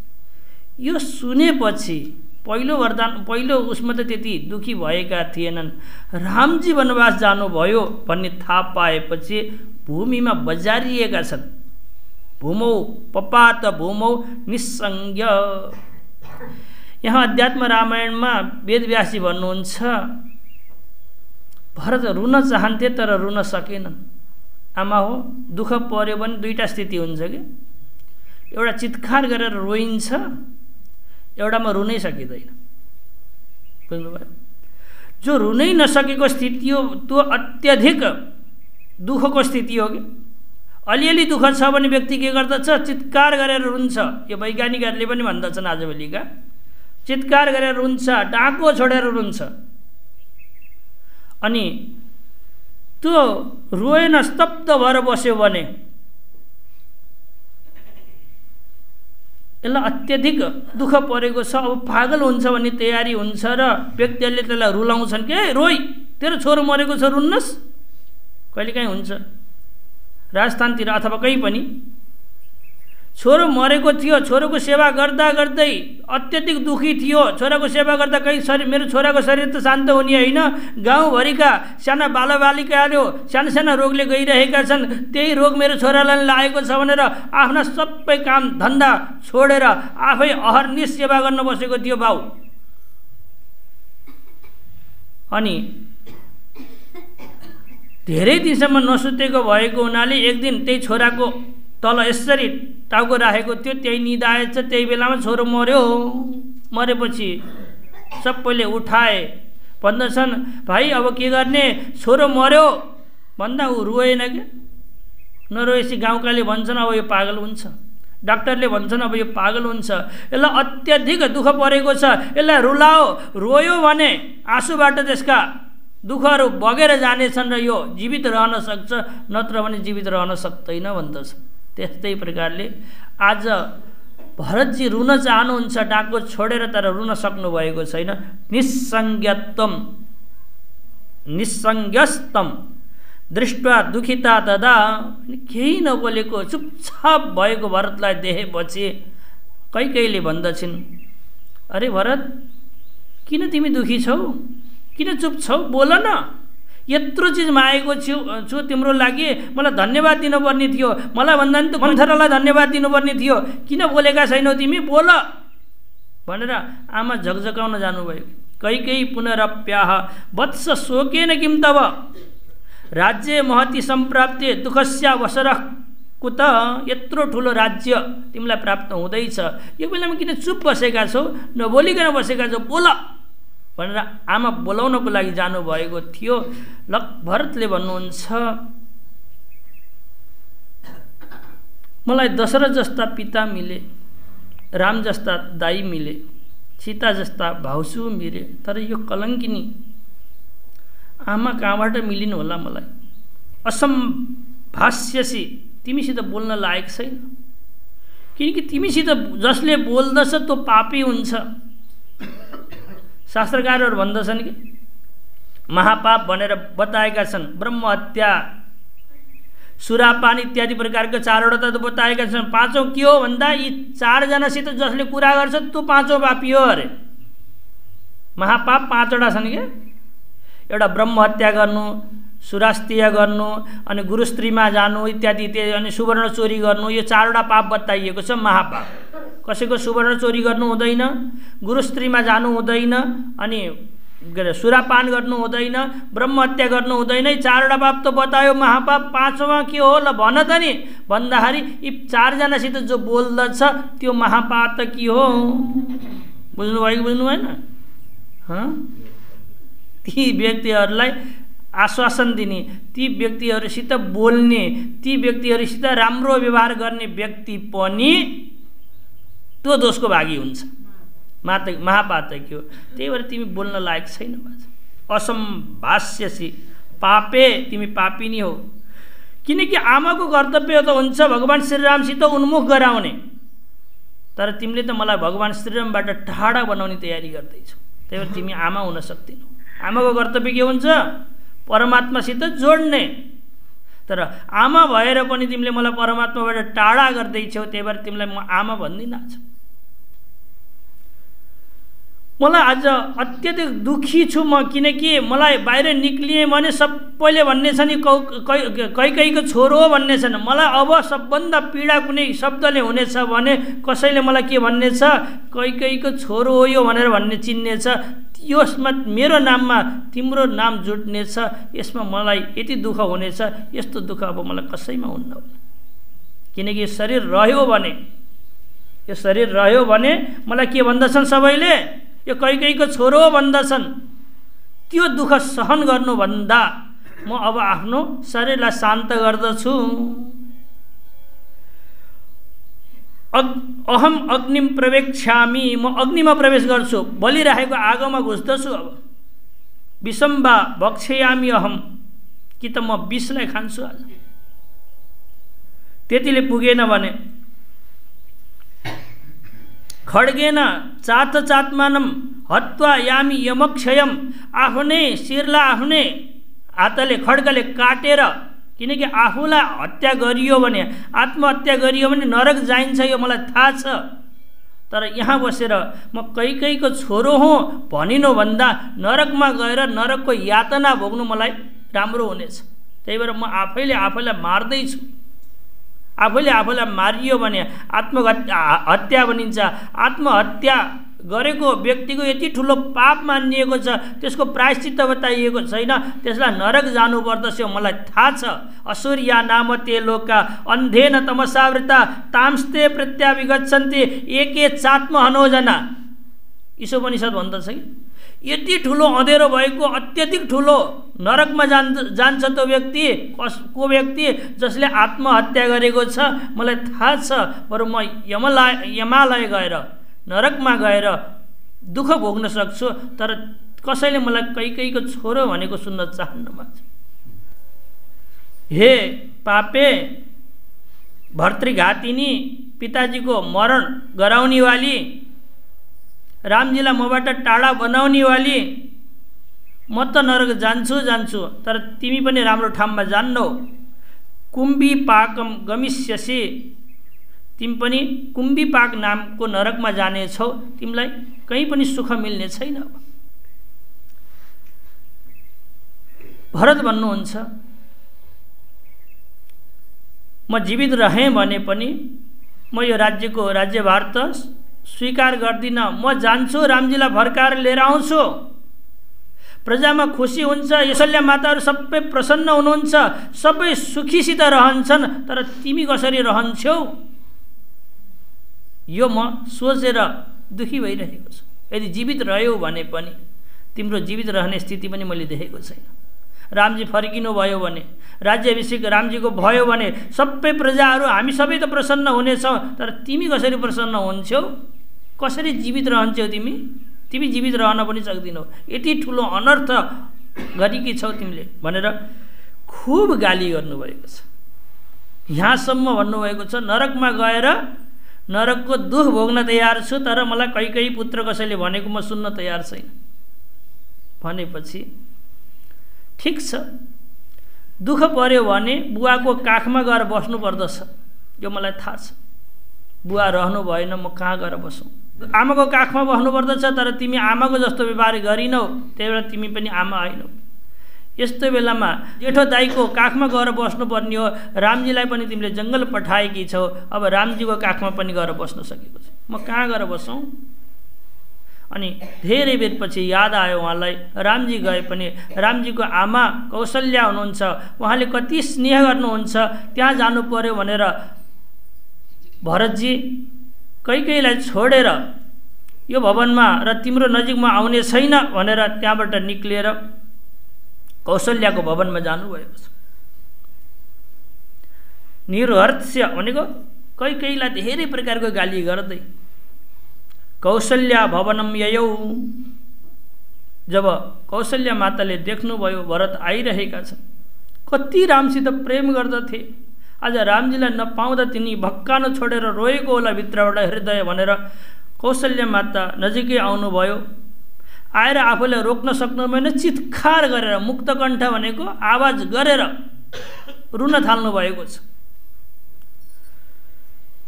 यो सुनेपछि पहिलो वरदान पहिलो उसमा त त्यति दुखी भएका थिएनन्। रामजी वनवास जानुभयो भन्ने थाहा पाएपछि भूमिमा बजारिएका छन्। भूमौ पपात भूमौ निस्सङ्ग। यहाँ अध्यात्म रामायणमा वेदव्यासजी भन्नुहुन्छ भरत रुन चाहन्थे तर रुन सकेनन्। आमा हो, दुःख पर्यो भने 2टा स्थिति हुन्छ कि, एउटा चित्कार गरेर रोइन्छ, एउटामा रुनै सकिँदैन। बुझ्नुभयो? जो रुनै नसकेको स्थिति हो त्यो अत्यधिक दुःखको स्थिति हो कि। अलिअलि दुःख छ भने व्यक्ति के गर्दछ? चित्कार गरेर रुन्छ। यो वैज्ञानिकहरूले पनि भन्दछन् आजभोलिका, चित्कार गरेर रुन्छ, डाको छोडेर रुन्छ। अनि त्यो रोएन, स्तब्ध भएर बस्यो भने यसलाई अत्यधिक दुःख परेको छ, अब पागल हुन्छ भन्ने तयारी हुन्छ र व्यक्तिहरूले त्यसलाई रुलाउँछन् कि रोइ तेरो छोरो मरेको छ रुन्नस्। कहिलेकाहीँ हुन्छ राजस्थानतिर अथवा कहीँ पनि छोरो मरेको थियो, छोरोको सेवा गर्दा गर्दै अत्यधिक दुखी थियो। छोराको सेवा गर्दा कहीँ शरीर मेरो छोराको शरीर त शान्त हुने होइन, गाउँभरिका साना बालबालिकाहरू साना साना रोगले गइरहेका छन्, त्यही रोग मेरो छोरालाई लागेको छ भनेर आफ्ना सबै काम धन्दा छोडेर आफै अहर्निश सेवा गर्न बसेको थियो बाउ। अनि धेरै दिनसम्म नसुतेको भएको हुनाले एक दिन त्यही छोराको तल यसरी टाउको राखेको थियो, त्यही निद आएछ। त्यही बेलामा छोरो मर्यो। मरेपछि सबैले उठाए, भन्दछन् भाइ अब के गर्ने, छोरो मर्यो भन्दा ऊ रोएन क्या। नरोएपछि गाउँकाले भन्छन् अब यो पागल हुन्छ, डाक्टरले भन्छन् अब यो पागल हुन्छ, यसलाई अत्याधिक दुःख परेको छ, यसलाई रुलाओ। रोयो भने आँसुबाट त्यसका दुःखहरू बगेर जानेछन् र यो जीवित रहन सक्छ, नत्र भने जीवित रहन सक्दैन भन्दछ। त्यस्तै प्रकारले आज भरतजी रुन चाहनुहुन्छ डाको छोडेर, तर रुन सक्नुभएको छैन। निस्सङ्गस्तम दृष्ट्वा दुखिता तदा, केही नबोलेको चुपचाप भएको भरतलाई देखेपछि कैकेयीले भन्दछिन्, अरे भरत किन तिमी दुखी छौ, किन चुप छौ, बोल न। यत्रो चिज मागेको छु तिम्रो लागि, मलाई धन्यवाद दिनुपर्ने थियो, मलाई भन्दा नि त मन्थरालाई धन्यवाद दिनुपर्ने थियो, किन बोलेका छैनौ तिमी, बोल भनेर आमा झकझकाउन जानुभयो। कैकेयी पुनरप्याह वत्स शोकेन किम तव राज्य महति सम्प्राप्ते दुःखस्या वसरः कुत। यत्रो ठुलो राज्य तिमीलाई प्राप्त हुँदैछ, यो बेलामा किन चुप बसेका छौ, नबोलिकन बसेका छौ, बोल भनेर आमा बोलाउनको लागि जानुभएको थियो। भरतले भन्नुहुन्छ, मलाई दशरथ जस्ता पिता मिले, राम जस्ता दाई मिले, सीता जस्ता भाउजू मिले, तर यो कलङ्किनी आमा कहाँबाट मिलिनु होला मलाई। असम्भाष्यसी, तिमीसित बोल्न लायक छैन, किनकि तिमीसित जसले बोल्दछ त्यो पापी हुन्छ। शास्त्रकारहरू भन्दछन् कि महापाप भनेर बताएका छन्। ब्रह्म हत्या, सुरापान इत्यादि प्रकारका चारवटा त बताएका छन्। पाँचौँ के हो भन्दा यी चारजनासित जसले कुरा गर्छ त्यो पाँचौँ पापी हो अरे। महापाप पाँचवटा छन् क्या, एउटा ब्रह्म हत्या गर्नु, सुरास्त्रीय गर्नु, अनि गुरु स्त्रीमा जानु इत्यादि इत्यादि, अनि सुवर्ण चोरी गर्नु, यो चारवटा पाप बताइएको छ महापाप। कसैको सुवर्ण चोरी गर्नु हुँदैन, गुरु स्त्रीमा जानु हुँदैन, अनि सुरापान गर्नु हुँदैन, ब्रह्म हत्या गर्नु हुँदैन। यी चारवटा पाप त बतायो महापाप। पाँचौँमा के हो ल भन त नि भन्दाखेरि यी चारजनासित जो बोल्दछ त्यो महापाप त के हो, बुझ्नुभयो कि बुझ्नु भएन? ती व्यक्तिहरूलाई आश्वासन दिने, ती व्यक्तिहरूसित बोल्ने, ती व्यक्तिहरूसित राम्रो व्यवहार गर्ने व्यक्ति पनि त्यो दोषको भागी हुन्छ। महापाप के हो, त्यही भएर तिमी बोल्न लायक छैनौ। असम्भाष्यसी पापे, तिमी पापिनी हो। किनकि आमाको कर्तव्य त हुन्छ भगवान श्रीरामसित उन्मुख गराउने, तर तिमीले त मलाई भगवान श्रीरामबाट टाढा बनाउने तयारी गर्दैछौ। त्यही भएर तिमी आमा हुन सक्दैनौ। आमाको कर्तव्य के हुन्छ, परमात्मासित जोड्ने, तर आमा भएर पनि तिमीले मलाई परमात्माबाट टाढा गर्दैछौ। त्यही भएर तिमीलाई म आमा भन्दिनँ। मलाई आज अत्यधिक दुखी छु म, किनकि मलाई बाहिर निक्लिएँ भने सबैले भन्ने छ नि कैकेयीको छोरो हो भन्ने छन्। मलाई अब सबभन्दा पीडा कुनै शब्दले हुनेछ भने कसैले मलाई के भन्ने छ, कैकेयीको छोरो हो यो भनेर भन्ने चिन्ने छ। यसमा मेरो नाममा तिम्रो नाम जुट्नेछ, यसमा मलाई यति दुःख हुनेछ, यस्तो दुःख अब मलाई कसैमा हुन्न। किनकि यो शरीर रह्यो भने मलाई के भन्दछन् सबैले, यो कैकेयीको छोरो हो भन्दछन्। त्यो दुःख सहन गर्नुभन्दा म अब आफ्नो शरीरलाई शान्त गर्दछु। अहम अग्निम प्रवेक्ष्यामि, म अग्निमा प्रवेश गर्छु, बलिराखेको आगोमा घुस्दछु। अब विषम्बा भक्षयामि अहम, कि त म विषलाई खान्छु आज। त्यतिले पुगेन भने खड्गेन चातचात्मानम हत्वा यामि यमक्षयम, आफ्नै शिरलाई आफ्नै हातले खड्गले काटेर, किनकि आफूलाई हत्या गरियो भने, आत्महत्या गरियो भने नरक जाइन्छ, यो मलाई थाहा छ। तर यहाँ बसेर म कैकेयीको छोरो हुँ भनिनु भन्दा नरकमा गएर नरकको यातना भोग्नु मलाई राम्रो हुनेछ। त्यही भएर म आफैले आफैलाई मार्दैछु। आफैले आफैलाई मारियो भने आत्महत्या भनिन्छ। आत्महत्या गरेको व्यक्तिको यति ठुलो पाप मानिएको छ, त्यसको प्रायश्चित्त बताइएको छैन, त्यसलाई नरक जानुपर्दछ मलाई थाहा छ। असुर्या नाम ते लोका अन्धेन तमसावृता तांस्ते प्रत्याविगच्छन्ति एके चात्म हनोजना। ईशोपनिषद भन्दछ कि यति ठुलो अँधेरो भएको अत्यधिक ठुलो नरकमा जान्छ त्यो व्यक्ति, को व्यक्ति जसले आत्महत्या गरेको छ। मलाई थाहा छ, बरु म यमालय गएर नरकमा गएर दुःख भोग्न सक्छु, तर कसैले मलाई कैकेयीको छोरो भनेको सुन्न चाहन्न भन्छ। हे पापे भर्तृघातिनी, पिताजीको मरण गराउने वाली, रामजीलाई मबाट टाढा बनाउने वाली, म त नरक जान्छु, तर तिमी पनि राम्रो ठाउँमा जान्नौ। कुम्भी पाकम गमिष्यसि, तिमी पनि कुम्भी पाक नामको नरकमा जानेछौ, तिमीलाई कहीँ पनि सुख मिल्ने छैन। भरत भन्नुहुन्छ म जीवित रहेँ भने पनि म यो राज्यभार त स्वीकार गर्दिनँ, म जान्छु, रामजीलाई फर्काएर लिएर आउँछु। प्रजामा खुसी हुन्छ, यसल्य माताहरू सबै प्रसन्न हुनुहुन्छ, सबै सुखीसित रहन्छन्, तर तिमी कसरी रहन्छौ यो म सोचेर दुखी भइरहेको छु। यदि जीवित रह्यौ भने पनि तिम्रो जीवित रहने स्थिति पनि मैले देखेको छैन। रामजी फर्किनु भयो भने, राज्याभिषेक रामजीको भयो भने सबै प्रजाहरू हामी सबै त प्रसन्न हुनेछौँ, तर तिमी कसरी प्रसन्न हुन्छौ, कसरी जीवित रहन्छौ, तिमी जीवित रहन पनि सक्दिनौ, यति ठुलो अनर्थ गरेकी छौ तिमीले भनेर खुब गाली गर्नुभएको छ। यहाँसम्म भन्नुभएको छ नरकमा गएर नरकको दुख भोग्न तयार छु, तर मलाई कैकेयी पुत्र कसैले भनेको म सुन्न तयार छैन भनेपछि ठिक छ, दुःख पर्यो भने बुवाको काखमा गएर बस्नु पर्दछ, यो मलाई थाहा छ। बुवा रहनु भएन, म कहाँ गएर बसौँ? आमाको काखमा बस्नु पर्दछ, तर तिमी आमाको जस्तो व्यवहार गरिनौ, त्यही भएर तिमी पनि आमा होइनौ। यस्तो बेलामा जेठो दाइको काखमा गएर बस्नुपर्ने हो, रामजीलाई पनि तिमीले जङ्गल पठाएकी छौ, अब रामजीको काखमा पनि गएर बस्न सकेको छ, म कहाँ गएर बसौँ? अनि धेरै बेरपछि याद आयो उहाँलाई, रामजी गए पनि रामजीको आमा कौशल्या हुनुहुन्छ, उहाँले कति स्नेह गर्नुहुन्छ, त्यहाँ जानु पर्यो भनेर भरतजी कैकेयीलाई छोडेर यो भवनमा र तिम्रो नजिकमा आउने छैन भनेर त्यहाँबाट निक्लिएर कौशल्याको भवनमा जानुभएको छ। निरहर्ष्य भनेको कैकेयीलाई धेरै प्रकारको गाली गर्दै कौशल्या भवनम ययौ, जब कौशल्या माताले देख्नुभयो भरत आइरहेका छन्, कति रामसित प्रेम गर्दथे, आज रामजीलाई नपाउँदा तिनी भक्कानो छोडेर रोएको होला भित्रबाट हृदय भनेर कौशल्या माता नजिकै आउनुभयो। आएर आफूले रोक्न सक्नु भएन, चित्कार गरेर, मुक्तकण्ठ भनेको आवाज गरेर रुन थाल्नु भएको छ।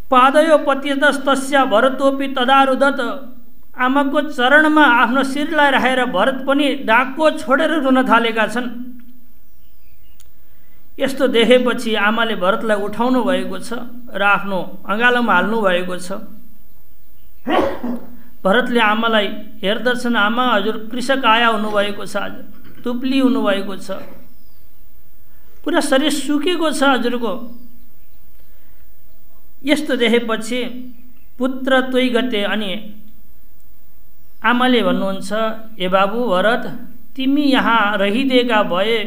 पादयो पतितस्तस्या भरतोपि तदारुदत, आमाको चरणमा आफ्नो शिरलाई राखेर भरत पनि डाको छोडेर रुन थालेका छन्। यस्तो देखेपछि आमाले भरतलाई उठाउनु भएको छ र आफ्नो अँगालोमा हाल्नु भएको छ। भरतले आमालाई हेर्दछन्, आमा हजुर कृषक आया हुनुभएको छ, आज तुप्ली हुनुभएको छ, पुरा शरीर सुकेको छ हजुरको। यस्तो देखेपछि पुत्र तोइ गते, अनि आमाले भन्नुहुन्छ, ए बाबु भरत, तिमी यहाँ रहिदिएका भए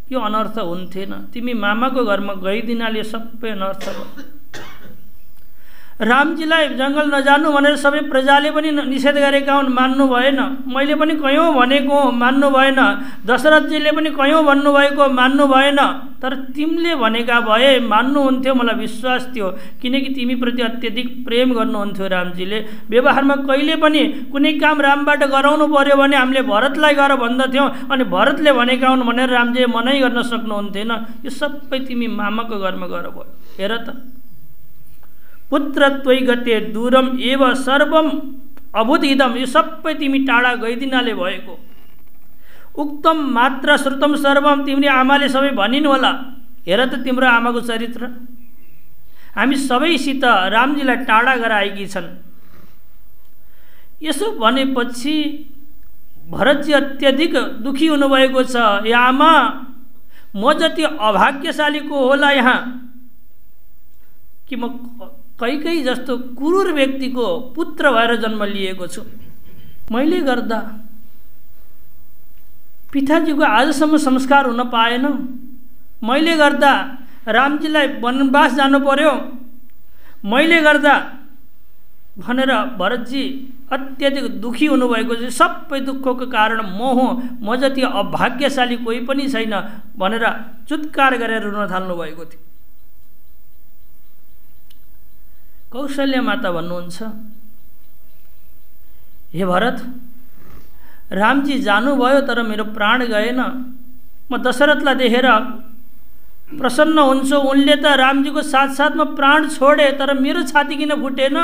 यो अनर्थ हुन्थेन, तिमी मामाको घरमा गइदिनाले सबै अनर्थ भयो। रामजीलाई जङ्गल नजानु भनेर सबै प्रजाले पनि निषेध गरेका हुन्, मान्नु भएन, मैले पनि कयौँ भनेको मान्नु भएन, दशरथजीले पनि कयौँ भन्नुभएको मान्नु भएन, तर तिमीले भनेका भए मान्नुहुन्थ्यो, मलाई विश्वास थियो, किनकि तिमीप्रति अत्यधिक प्रेम गर्नुहुन्थ्यो रामजीले। व्यवहारमा कहिले पनि कुनै काम रामबाट गराउनु पर्यो भने हामीले भरतलाई गर भन्दथ्यौँ, अनि भरतले भनेका हुन् भनेर रामजीले मनै गर्न सक्नुहुन्थेन। यो सबै तिमी मामाको घरमा गएर भयो। हेर त, पुत्र त्वयि गते दूरम एव सर्वम अभूत इदम, यो सबै तिमी टाढा गइदिनाले भएको। उक्तम मात्र श्रुतम सर्वम, तिमीले आमाले सबै भनिन् होला। हेर त तिम्रो आमाको चरित्र, हामी सबैसित रामजीलाई टाढा गराएकी छन्। यसो भनेपछि भरतजी अत्यधिक दुखी हुनुभएको छ। ए आमा, म जति अभाग्यशाली को होला यहाँ कि म कैकेयी जस्तो क्रूर व्यक्तिको पुत्र भएर जन्म लिएको छु। मैले गर्दा पिताजीको आजसम्म संस्कार हुन पाएन। मैले गर्दा रामजीलाई वनवास जानु पर्यो। मैले गर्दा भनेर भरतजी अत्यधिक दुखी हुनुभएको छ। सबै दुःखको कारण म हुँ, म जति अभाग्यशाली कोही पनि छैन भनेर चुत्कार गरेर रुन थाल्नु भएको थियो। कौशल्या माता भन्नुहुन्छ, हे भरत, रामजी जानुभयो तर मेरो प्राण गएन। म दशरथलाई देखेर प्रसन्न हुन्छु। उनले त रामजीको साथसाथमा प्राण छोडे, तर मेरो छाती किन फुटेन,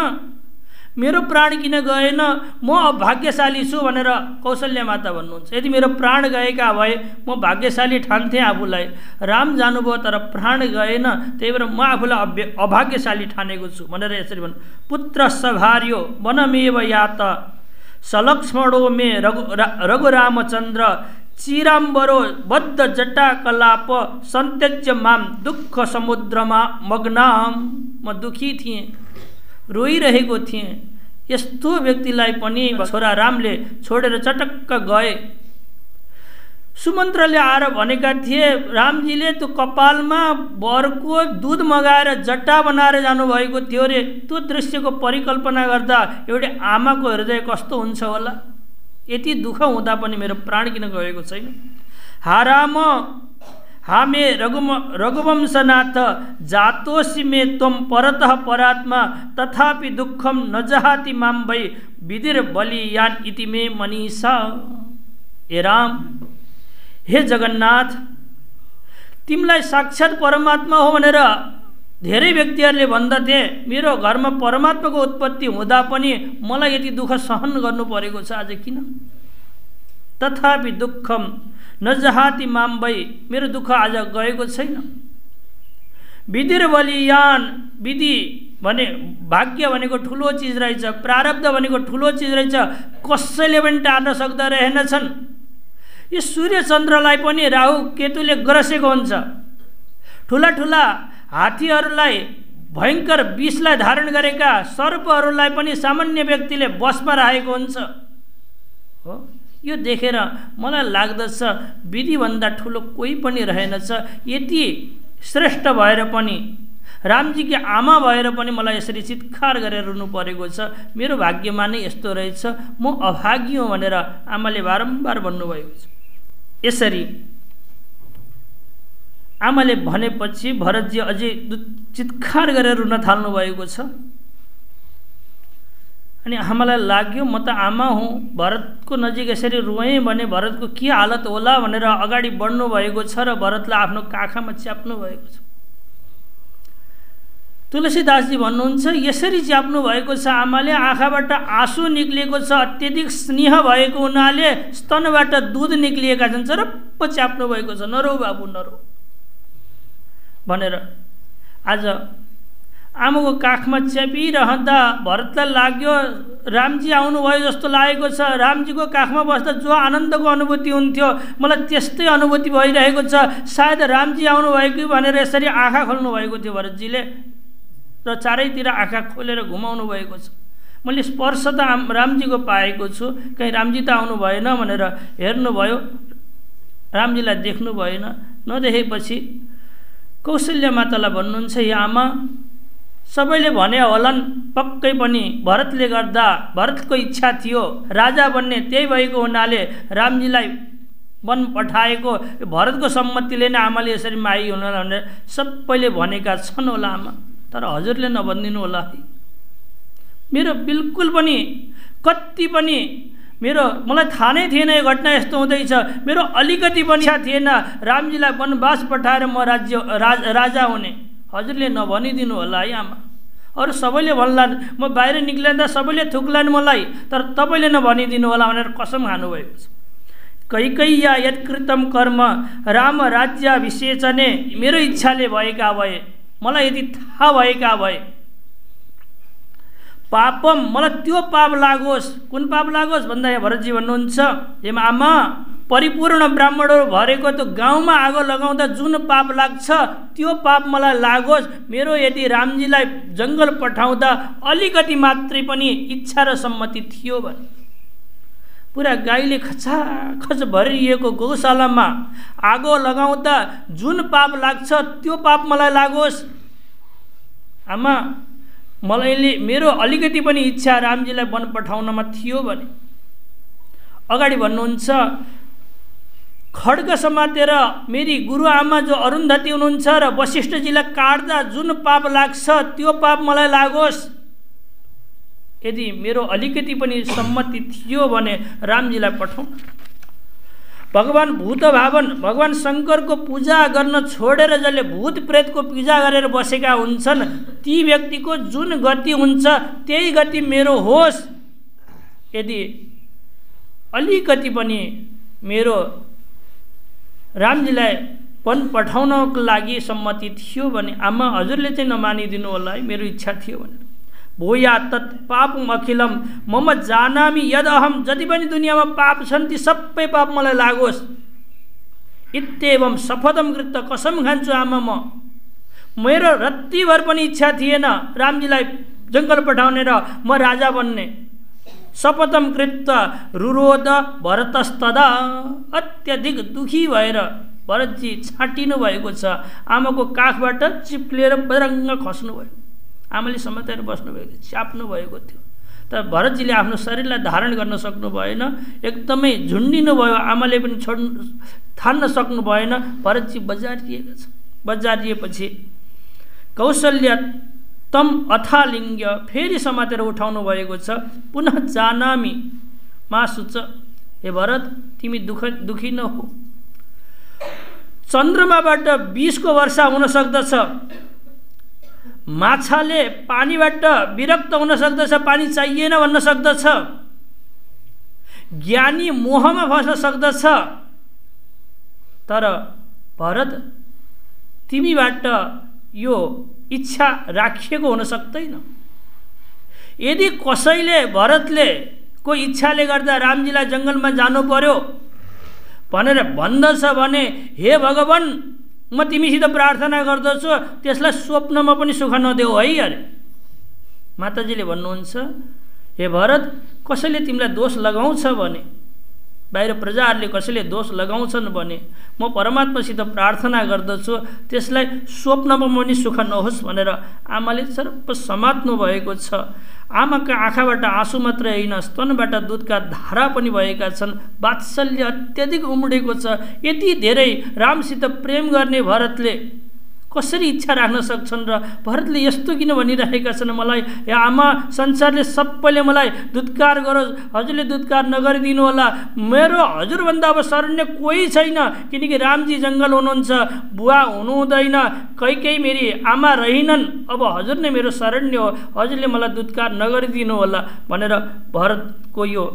मेरो प्राण किन गएन, म अभाग्यशाली छु भनेर कौशल्या माता भन्नुहुन्छ। यदि मेरो प्राण गएका भए म भाग्यशाली ठान्थेँ आफूलाई। राम जानुभयो तर प्राण गएन, त्यही भएर म आफूलाई अभाग्यशाली ठानेको छु भनेर यसरी भन्नु। पुत्र सभार्यो वनमेव यात सलक्ष्मणो मे रघुरामचन्द्र चिराम्बरो बद्ध जटा कलाप सन्त्यज्य माम दुःख समुद्रमा मग्नाम। म दुखी थिएँ, रोइरहेको थिएँ। यस्तो व्यक्तिलाई पनि छोरा रामले छोडेर चटक्क गए। सुमन्त्रले आएर भनेका थिए, रामजीले त्यो कपालमा बरको दुध मगाएर जट्टा बनाएर जानुभएको थियो रे। त्यो दृश्यको परिकल्पना गर्दा एउटै आमाको हृदय कस्तो हुन्छ होला। यति दुःख हुँदा पनि मेरो प्राण किन गएको छैन। हा राम, हा मे रघुवंशनाथ जातोसि मे त्वं परतः परात्मा तथापि दुःखम न जहाति मां वै विधिर बलियान इति मे मनीषा। हे राम, हे जगन्नाथ, तिमीलाई साक्षात परमात्मा हो भनेर धेरै व्यक्तिहरूले भन्दथे। मेरो घरमा परमात्माको उत्पत्ति हुँदा पनि मलाई यति दुःख सहन गर्नु परेको छ आज किन। तथापि दुःखम न जहाति माम वै, मेरो दुःख आज गएको छैन। विधिर बलियान, विधि भने भाग्य भनेको ठुलो चिज रहेछ, प्रारब्ध भनेको ठुलो चिज रहेछ, कसैले पनि टार्न सक्दा रहेनछन्। यो सूर्य चन्द्रलाई पनि राहु केतुले ग्रसेको हुन्छ। ठुला ठुला हात्तीहरूलाई भयङ्कर विषलाई धारण गरेका सर्पहरूलाई पनि सामान्य व्यक्तिले बसमा राखेको हुन्छ हो। यो देखेर मलाई लाग्दछ विधिभन्दा ठुलो कोही पनि रहेनछ। यति श्रेष्ठ भएर पनि, रामजीकी आमा भएर पनि मलाई यसरी चित्कार गरेर रुनु परेको छ। मेरो भाग्यमा नै यस्तो रहेछ, म अभागी हुँ भनेर आमाले बारम्बार भन्नुभएको छ। यसरी आमाले भनेपछि भरतजी अझै चित्कार गरेर रुन थाल्नु भएको छ। अनि आमालाई लाग्यो म त आमा हुँ, भरतको नजिक यसरी रोएँ भने भरतको के हालत होला भनेर अगाडि बढ्नु भएको छ र भरतलाई आफ्नो काखमा च्याप्नु भएको छ। तुलसीदासजी भन्नुहुन्छ, यसरी च्याप्नु भएको छ आमाले, आँखाबाट आँसु निक्लिएको छ, अत्यधिक स्नेह भएको हुनाले स्तनबाट दुध निक्लिएका छन्, चरप्प च्याप्नु भएको छ। नरो बाबु नरो भनेर आज आमाको काखमा च्यापिरहँदा भरतलाई लाग्यो रामजी आउनुभयो जस्तो लागेको छ। रामजीको काखमा बस्दा जो आनन्दको अनुभूति हुन्थ्यो मलाई त्यस्तै अनुभूति भइरहेको छ। सायद रामजी आउनुभयो कि भनेर यसरी आँखा खोल्नु भएको थियो भरतजीले र चारैतिर आँखा खोलेर घुमाउनु भएको छ। मैले स्पर्श त रामजीको पाएको छु, कहीँ रामजी त आउनु भएन भनेर हेर्नुभयो, रामजीलाई देख्नु भएन। नदेखेपछि कौशल्या मातालाई भन्नुहुन्छ, हे आमा, सबैले भने होलान् पक्कै पनि भरतले गर्दा, भरतको इच्छा थियो राजा बन्ने, त्यही भएको हुनाले रामजीलाई वन पठाएको, भरतको सम्मतिले नै आमाले यसरी माई हुन भनेर सबैले भनेका छन् होला आमा, तर हजुरले नभनिदिनु होला है। मेरो बिल्कुल पनि कति पनि मलाई थाहा नै थिएन यो घटना यस्तो हुँदैछ। मेरो अलिकति पनि इच्छा थिएन रामजीलाई वनवास पठाएर म राजा हुने। हजुरले नभनिदिनु होला है आमा। अरू सबैले भन्लान्, म बाहिर निक्लिँदा सबैले थुक्लान् मलाई, तर तपाईँले नभनिदिनु होला भनेर कसम खानुभएको छ। कैकैया यत्कृतम कर्म राम राज्याभिषेचने, मेरो इच्छाले भएका भए, मलाई यदि थाहा भएका भए पापम मलाई त्यो पाप लागोस्। कुन पाप लागोस् भन्दा यहाँ भरतजी भन्नुहुन्छ, हे आमा परिपूर्ण ब्राह्मणहरू भरेको त्यो गाउँमा आगो लगाउँदा जुन पाप लाग्छ त्यो पाप मलाई लागोस्। मेरो यदि रामजीलाई जङ्गल पठाउँदा अलिकति मात्रै पनि इच्छा र सम्मति थियो भने पुरा गाईले खचाखच भरिएको गौशालामा आगो लगाउँदा जुन पाप लाग्छ त्यो पाप मलाई लागोस्। आमा मलाई मेरो अलिकति पनि इच्छा रामजीलाई वन पठाउनमा थियो भने। अगाडि भन्नुहुन्छ, खड्ग समातेर मेरी गुरुआमा जो अरुन्धती हुनुहुन्छ र वशिष्ठजीलाई काट्दा जुन पाप लाग्छ त्यो पाप मलाई लागोस्। यदि मेरो अलिकति पनि सम्मति थियो भने रामजीलाई पठाउन। भगवान भूत भावन भगवान शङ्करको पूजा गर्न छोडेर जसले भूत प्रेतको पूजा गरेर बसेका हुन्छन् ती व्यक्तिको जुन गति हुन्छ त्यही गति मेरो होस्। यदि अलिकति पनि मेरो रामजीलाई वन पठाउनको लागि सम्मति थियो भने आमा हजुरले चाहिँ नमानिदिनु होला है, मेरो इच्छा थियो भनेर। भूया तत् पापम अखिलम मम जानामि यद अहम, जति पनि दुनियाँमा पाप छन् ती सबै पाप मलाई लागोस्। इत्येवं शपथम कृत्य, कसम खान्छु आमा मेरो रत्तिभर पनि इच्छा थिएन रामजीलाई जङ्गल पठाउने र म राजा बन्ने। शपथम कृत्य रुरोध भरतस्तदा, अत्यधिक दुखी भएर भरतजी छाटिनु भएको छ। आमाको काखबाट चिप्लेर बरङ्ग खस्नुभयो। आमाले समातेर बस्नुभएको थियो, च्याप्नु भएको थियो। तर भरतजीले आफ्नो शरीरलाई धारण गर्न सक्नु भएन, एकदमै झुन्डिनु भयो। आमाले पनि थान्न सक्नु भएन। भरतजी बजारिएका छ। बजारिएपछि कौशल्य तम अथालिङ्ग फेरि समातेर उठाउनु भएको छ। पुनः जानामि मा सुच, हे भरत तिमी दुखी नहो। चन्द्रमाबाट विषको वर्षा हुन सक्दछ, माछाले पानीबाट विरक्त हुन सक्दछ, पानी चाहिएन भन्न सक्दछ, ज्ञानी मोहमा फस्न सक्दछ। तर भरत तिमीबाट यो इच्छा राखिएको हुन सक्दैन। यदि कसैले भरतले को इच्छाले गर्दा रामजीलाई जङ्गलमा जानु पर्यो भनेर भन्दछ भने हे भगवान म तिमीसित प्रार्थना गर्दछु त्यसलाई स्वप्नमा पनि सुख नदेऊ है अरे। माताजीले भन्नुहुन्छ, हे भरत कसैले तिमीलाई दोष लगाउँछ भने, बाहिर प्रजाहरूले कसैले दोष लगाउँछन् भने म परमात्मासित प्रार्थना गर्दछु त्यसलाई स्वप्नमा पनि सुख नहोस् भनेर आमाले सर्प समात्नु भएको छ। आमाका आँखाबाट आँसु मात्रै होइन, स्तनबाट दुधका धारा पनि भएका छन्। वात्सल्य अत्यधिक उम्डेको छ। यति धेरै रामसित प्रेम गर्ने भरतले कसरी इच्छा राख्न सक्छन् र भरतले यस्तो किन भनिरहेका छन्, मलाई या आमा संसारले सबैले मलाई दुत्कार गरोस्, हजुरले दुत्कार नगरिदिनु होला। मेरो हजुरभन्दा अब शरण्य कोही छैन, किनकि रामजी जङ्गल हुनुहुन्छ, बुवा हुनुहुँदैन, कहीँ मेरी आमा रहिनन्, अब हजुर नै मेरो शरण्य हो, हजुरले मलाई दुत्कार नगरिदिनु होला भनेर भरतको यो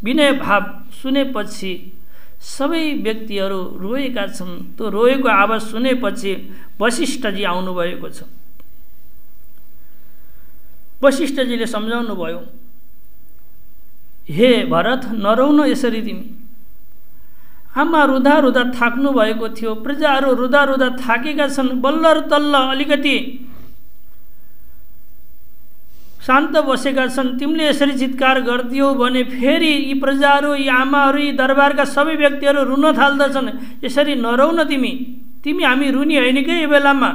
विनय भाव सुनेपछि सबै व्यक्तिहरू रोएका छन्। त्यो रोएको आवाज सुनेपछि वशिष्ठजी आउनुभएको छ। वशिष्ठजीले सम्झाउनु भयो, हे भरत नरौन यसरी तिमी। आमा रुँदा रुँदा थाक्नु भएको थियो, प्रजाहरू रुँदा रुँदा थाकेका छन्, बल्ल र तल्ल अलिकति शान्त बसेका छन्। तिमीले यसरी चित्कार गरिदियौ भने फेरि यी प्रजाहरू, यी आमाहरू, यी दरबारका सबै व्यक्तिहरू रुन थाल्दछन्। यसरी नरौ न तिमी, तिमी हामी रुनी होइन के यो बेलामा।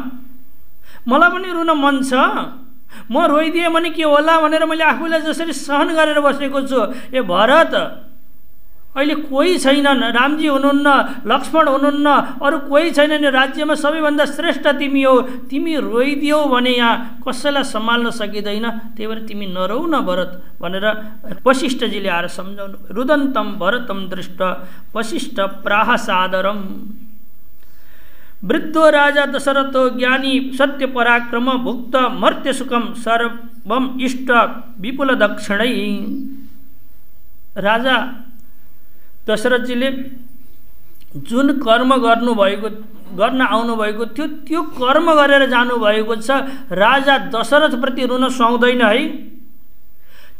मलाई पनि रुन मन छ, म रोइदिएँ भने के होला भनेर मैले आफूलाई जसरी सहन गरेर बसेको छु। ए भरत अहिले कोही छैनन्, रामजी हुनुहुन्न, लक्ष्मण हुनुहुन्न, अरू कोही छैनन्, राज्यमा सबैभन्दा श्रेष्ठ तिमी हो। तिमी रोइदियौ भने यहाँ कसैलाई सम्हाल्न सकिँदैन, त्यही भएर तिमी नरौ न भरत भनेर वशिष्ठजीले आएर सम्झाउनु। रुदन्तम भरतम दृष्ट वशिष्ठ प्राह सादरम। वृद्धो राजा दशरथो ज्ञानी सत्य पराक्रम भुक्त मर्त्य सुखम सर्वम इष्ट विपुल दक्षिणै। राजा दशरथजीले जुन कर्म गर्न आउनुभएको थियो त्यो कर्म गरेर जानुभएको छ। राजा दशरथप्रति रुन सुहाउँदैन है।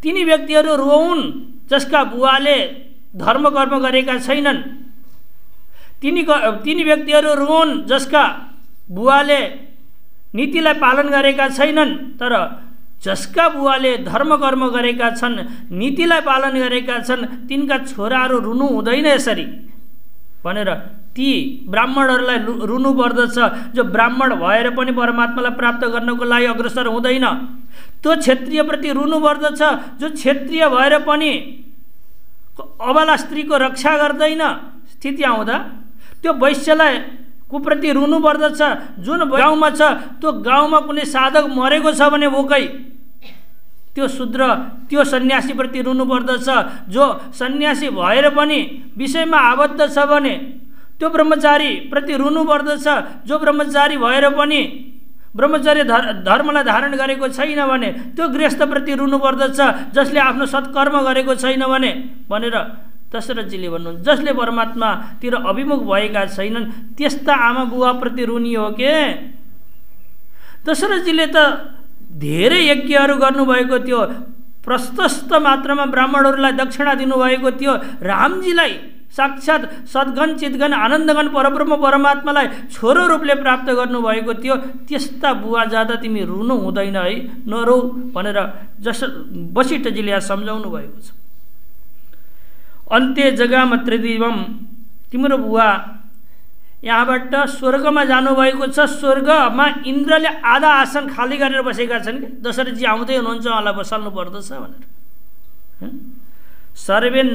तिनी व्यक्तिहरू रोउन् जसका बुवाले धर्म कर्म गरेका छैनन्। तिनी व्यक्तिहरू रोउन् जसका बुवाले नीतिलाई पालन गरेका छैनन्। तर जसका बुवाले धर्म कर्म गरेका छन्, नीतिलाई पालन गरेका छन्, तिनका छोराहरू रुनु हुँदैन यसरी भनेर ती ब्राह्मणहरूलाई रुनु पर्दछ। जो ब्राह्मण भएर पनि परमात्मालाई प्राप्त गर्नको लागि अग्रसर हुँदैन, त्यो क्षत्रियप्रति रुनु पर्दछ। जो क्षत्रिय भएर पनि अबला स्त्रीको रक्षा गर्दैन स्थिति आउँदा त्यो वैश्यलाई कुप्रति रुनु पर्दछ। जुन गाउँमा छ त्यो गाउँमा कुनै साधक मरेको छ भने भोकै त्यो शूद्र त्यो सन्यासीप्रति रुनु पर्दछ। जो सन्यासी भएर पनि विषयमा आबद्ध छ भने त्यो ब्रह्मचारी प्रति रुनु पर्दछ। जो ब्रह्मचारी भएर पनि ब्रह्मचर्य धर्मलाई धारण गरेको छैन भने त्यो गृहस्थप्रति रुनु पर्दछ। जसले आफ्नो सत्कर्म गरेको छैन भने भनेर दशरथजीले भन्नुहुन्छ जसले परमात्मातिर अभिमुख भएका छैनन् त्यस्ता आमा बुवाप्रति रुनी हो के। दशरथजीले त धेरै यज्ञहरू गर्नुभएको थियो, प्रशस्त मात्रामा ब्राह्मणहरूलाई दक्षिणा दिनुभएको थियो। रामजीलाई साक्षात् सद्गण चितगण आनन्दगण परब्रह्म परमात्मालाई छोरो रूपले प्राप्त गर्नुभएको थियो। त्यस्ता बुवा जाँदा तिमी रुनु हुँदैन है, नरौ भनेर वशिष्ठजीले यहाँ सम्झाउनु भएको छ। अन्त्य जगाम त्रिदिवम, तिम्रो बुवा यहाँबाट स्वर्गमा जानुभएको छ। स्वर्गमा इन्द्रले आधा आसन खाली गरेर बसेका छन् कि दशरथजी आउँदै हुनुहुन्छ उहाँलाई बसाल्नु पर्दछ भनेर। सर्वेन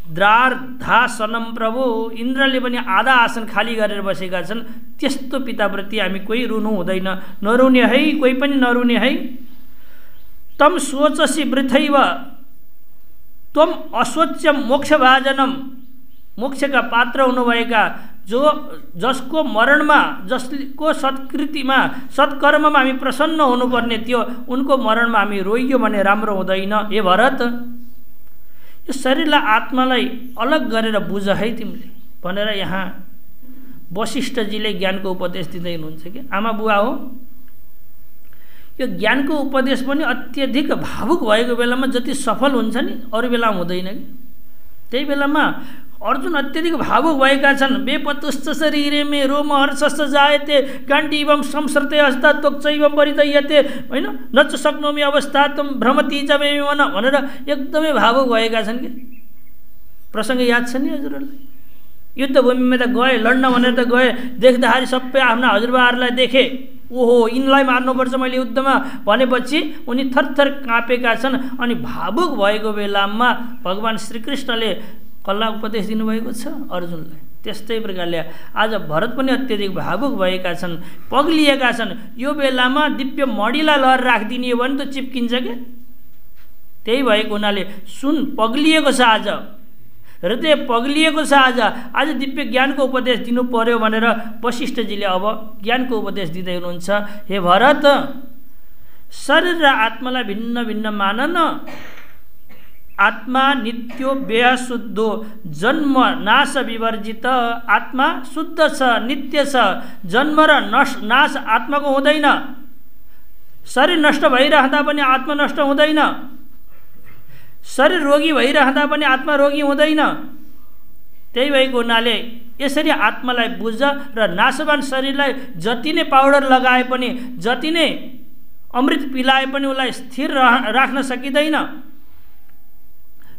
द्रार्धासनम प्रभु, इन्द्रले पनि आधा आसन खाली गरेर बसेका छन्। त्यस्तो पिताप्रति हामी कोही रुनु हुँदैन, नरुने है, कोही पनि नरुने है। तम सोचसी वृथैव त्वम अस्वच्छ मोक्षभाजनम, मोक्षका पात्र हुनुभएका जसको मरणमा जसको सत्कृतिमा सत्कर्ममा हामी प्रसन्न हुनुपर्ने थियो उनको मरणमा हामी रोइयो भने राम्रो हुँदैन। हे भरत, यो शरीरलाई आत्मालाई अलग गरेर बुझ है तिमीले भनेर यहाँ वशिष्ठजीले ज्ञानको उपदेश दिँदै हुनुहुन्छ कि आमा बुवा हो। यो ज्ञानको उपदेश पनि अत्यधिक भावुक भएको बेलामा जति सफल हुन्छ नि अरू बेला हुँदैन कि। त्यही बेलामा अर्जुन अत्यधिक भावुक भएका छन्। बेपतुश्च शरीरे मे रोम हर्षश्च जायते गाण्डीवं संसृते हस्ता त्वक्चैवं परिदह्यते हैन न च शक्नोमि अवस्था तुम भ्रमति च मे मन भनेर एकदमै भावुक भएका छन् कि। प्रसङ्ग याद छ नि हजुरहरूलाई? युद्धभूमिमा त गए, लड्न भनेर त गए, देख्दाखेरि सबै आफ्ना हजुरबाहरूलाई देखे, ओहो यिनलाई मार्नुपर्छ मैले युद्धमा भनेपछि उनी थरथर काँपेका छन्। अनि भावुक भएको बेलामा भगवान् श्रीकृष्णले कल्ला उपदेश दिनुभएको छ अर्जुनलाई। त्यस्तै प्रकारले आज भरत पनि अत्यधिक भावुक भएका छन्, पग्लिएका छन्। यो बेलामा दिव्य मणिलाई लहर राखिदिने हो भने त चिप्किन्छ क्या। त्यही भएको हुनाले सुन पग्लिएको छ, आज हृदय पग्लिएको छ। आज दिव्य ज्ञानको उपदेश दिनु पर्यो भनेर वशिष्ठजीले अब ज्ञानको उपदेश दिँदै हुनुहुन्छ। हे भरत, शरीर र आत्मालाई भिन्न भिन्न मान न। आत्मा नित्यो बेहशुद्धो जन्म नाश विवर्जित। आत्मा शुद्ध छ, नित्य छ, जन्म र नाश आत्माको हुँदैन। शरीर नष्ट भइरहँदा पनि आत्मा नष्ट हुँदैन। शरीर रोगी भइरहँदा पनि आत्मा रोगी हुँदैन। त्यही भएको हुनाले यसरी आत्मालाई बुझ र नाशवान शरीरलाई जति नै पाउडर लगाए पनि जति नै अमृत पिलाए पनि उसलाई स्थिर राख्न सकिँदैन।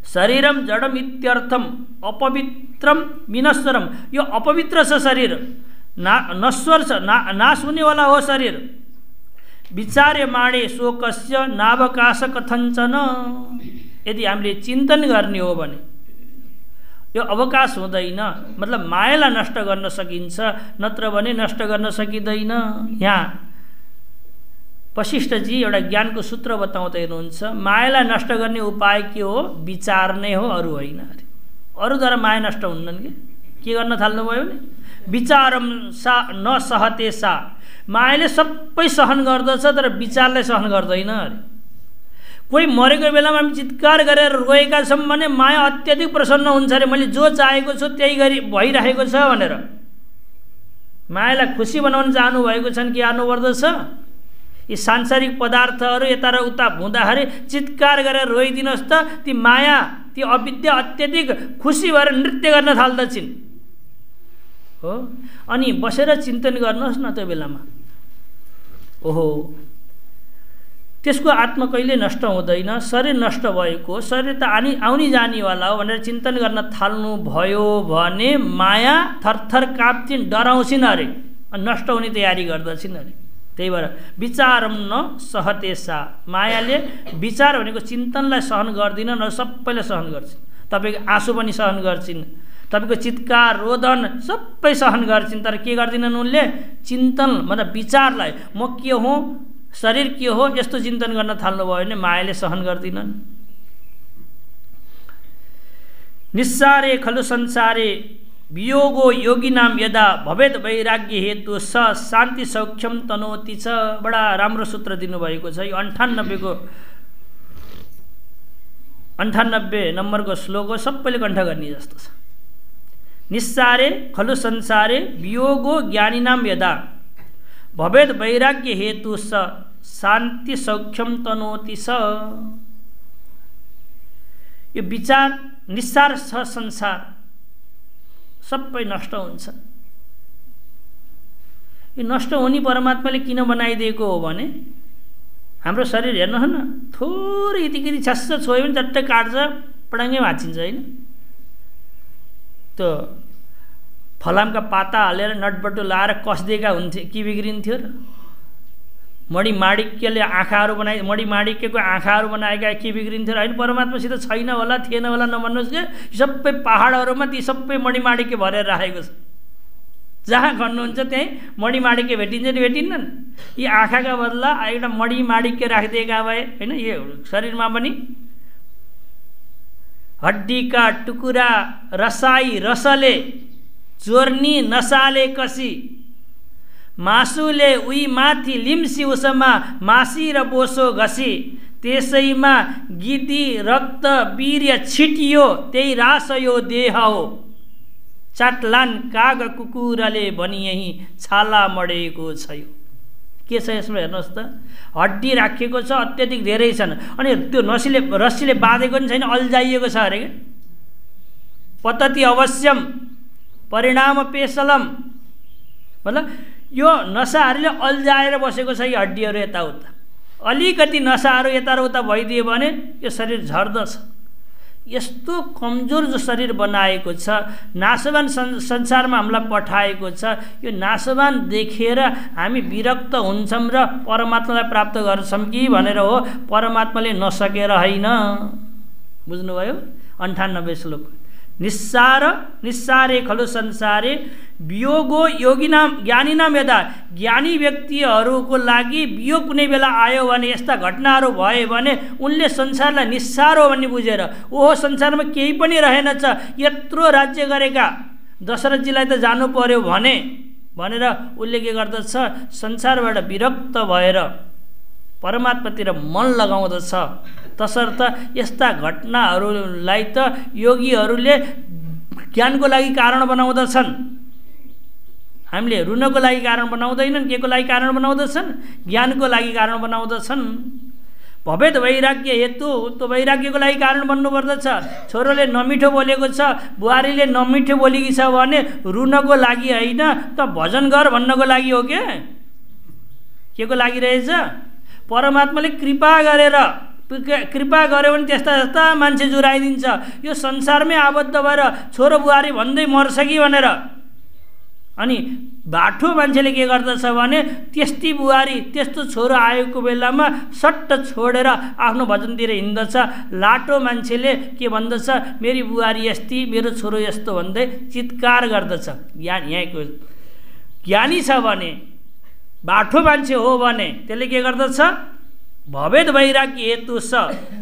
शरीरम जडम इत्यर्थम अपवित्रम विनश्वरम, यो अपवित्र छ शरीर, नश्वर छ, नाश हुनेवाला हो शरीर। विचार्यमाणे शोकस्य नावकाश कथञ्चन, यदि हामीले चिन्तन गर्ने हो भने यो अवकाश हुँदैन। मतलब मायालाई नष्ट गर्न सकिन्छ, नत्र भने नष्ट गर्न सकिँदैन। यहाँ वशिष्ठजी एउटा ज्ञानको सूत्र बताउँदै हुनुहुन्छ। मायालाई नष्ट गर्ने उपाय के हो? विचार नै हो, अरू होइन। अरूद्वारा माया नष्ट हुन्नन् के गर्न थाल्नुभयो भने विचारम सा न सहते सा, मायाले सबै सहन गर्दछ तर विचारले सहन गर्दैन अरे। कोही मरेको बेलामा हामी चित्कार गरेर रोएका छौँ भने माया अत्यधिक प्रसन्न हुन्छ अरे। मैले जो चाहेको छु त्यही गरी भइरहेको छ भनेर मायालाई खुसी बनाउन चाहनु भएको छन् कि हार्नु पर्दछ। यी सांसारिक पदार्थहरू यता र उता हुँदाखेरि चित्कार गरेर रोइदिनुहोस् त, ती माया ती अविद्या अत्यधिक खुसी भएर नृत्य गर्न थाल्दछिन् हो। अनि बसेर चिन्तन गर्नुहोस् न त्यो बेलामा, ओहो त्यसको आत्मा कहिले नष्ट हुँदैन, शरीर नष्ट भएको, शरीर त आउने जानेवाला हो भनेर चिन्तन गर्न थाल्नु भयो भने माया थरथर काप्छिन्, डराउँछिन् अरे, नष्ट हुने तयारी गर्दछिन् अरे। त्यही भएर विचारम न सहतेसा, मायाले विचार भनेको चिन्तनलाई सहन गर्दिन न, सबैलाई सहन गर्छिन्। तपाईँको आँसु पनि सहन गर्छिन्, तपाईँको चित्कार रोदन सबै सहन गर्छिन्, तर के गर्दिनन् उनले? चिन्तन मतलब विचारलाई, म के हो, शरीर के हो, यस्तो चिन्तन गर्न थाल्नुभयो भने मायाले सहन गर्दिनन्। निस्सारे खलु संसारे वियोगो योगिनाम यदा भवेद वैराग्य हेतु स शान्ति सौख्यम तनोति च। बडा राम्रो सूत्र दिनुभएको छ। यो 98 नम्बरको श्लोक हो, सबैले कण्ठ गर्ने जस्तो छ। निस्सारे खलु संसारे वियोगो ज्ञानिनाम यदा भवेद वैराग्य हेतु स शान्ति सौख्यम तनोति स। यो विचार निस्सार छ, संसार सबै नष्ट हुन्छ। यो नष्ट हुने परमात्माले किन बनाइदिएको हो भने हाम्रो शरीर हेर्नुहोस् न, थोरै यतिकै छ्यास्स छोयो भने चट्टै काट्छ, पडाङ्गै भाँचिन्छ होइन। त्यो फलामका पाता हालेर नटबटु लाएर कस्दिएका हुन्थे, के बिग्रिन्थ्यो र? मणिमाणिक्यले आँखाहरू बनाइ, मणिमाणिक्यको आँखाहरू बनाएका के बिग्रिन्थ्यो र? होइन, परमात्मासित छैन होला, थिएन होला नभन्नुहोस् कि सबै पहाडहरूमा ती सबै मणिमाणिक्य भरेर राखेको छ। जहाँ खन्नुहुन्छ त्यहीँ मणिमाणिक्य भेटिन्छ नि भेटिन्नन्? यी आँखाका बदला एउटा मणिमाणिक्य राखिदिएका भए होइन। यो शरीरमा पनि हड्डीका टुकुरा रसाई रसले चोर्नी नसाले कसी, मासुले उही माथि लिम्सी उसमा मासी र बोसो घसी, त्यसैमा गिदी रक्त वीर्य छिटियो त्यही रास यो देह हो, चाटलान काग कुकुरले भनी यही छाला मडेको छ। यो के छ यसमा हेर्नुहोस् त, हड्डी राखिएको छ, अत्यधिक धेरै छन्, अनि त्यो रस्सीले बाँधेको पनि छैन, अल्झाइएको छ अरे क्या। पतति अवश्यम परिणाम पेशलम, मतलब यो नसाहरूले अल्झाएर बसेको छ। यी हड्डीहरू यताउता अलिकति नसाहरू यता र उता भइदियो भने यो शरीर झर्दछ। यस्तो कमजोर जो शरीर बनाएको छ, नाशवान संसारमा हामीलाई पठाएको छ, यो नाशवान देखेर हामी विरक्त हुन्छौँ र परमात्मालाई प्राप्त गर्छौँ कि भनेर हो, परमात्माले नसकेर होइन। बुझ्नुभयो? 98 श्लोक। निस्सारे खलु संसारे वियोगो योगिनाम ज्ञानीनाम यदा, ज्ञानी व्यक्तिहरूको लागि वियोग कुनै बेला आयो भने, यस्ता घटनाहरू भए भने उनले संसारलाई निस्सार हो भन्ने बुझेर, ओहो संसारमा केही पनि रहेनछ, यत्रो राज्य गरेका दशरथजीलाई त जानु पर्यो भनेर उसले के गर्दछ, संसारबाट विरक्त भएर परमात्मातिर मन लगाउँदछ। तसर्थ यस्ता घटनाहरूलाई त योगीहरूले ज्ञानको लागि कारण बनाउँदछन्। हामीले रुनको लागि कारण बनाउँदैनन्, के को लागि कारण बनाउँदछन्? ज्ञानको लागि कारण बनाउँदछन्। भवेद वैराग्य हेतु, त्यो वैराग्यको लागि कारण बन्नुपर्दछ। छोरोले नमिठो बोलेको छ, बुहारीले नमिठो बोलेकी छ भने रुनको लागि होइन, त भजन गर भन्नको लागि हो के को लागि रहेछ? परमात्माले कृपा गर्यो भने त्यस्ता मान्छे जुराइदिन्छ। यो संसारमै आबद्ध भएर छोरो बुहारी भन्दै मर्छ कि भनेर, अनि बाठो मान्छेले के गर्दछ भने त्यस्ती बुहारी त्यस्तो छोरो आएको बेलामा सट्ट छोडेर आफ्नो भजनतिर हिँड्दछ। लाटो मान्छेले के भन्दछ, मेरी बुहारी यस्ती, मेरो छोरो यस्तो भन्दै चित्कार गर्दछ। यहाँको ज्ञानी छ भने, बाठो मान्छे हो भने त्यसले के गर्दछ? भवेद वैराग्य हेतु स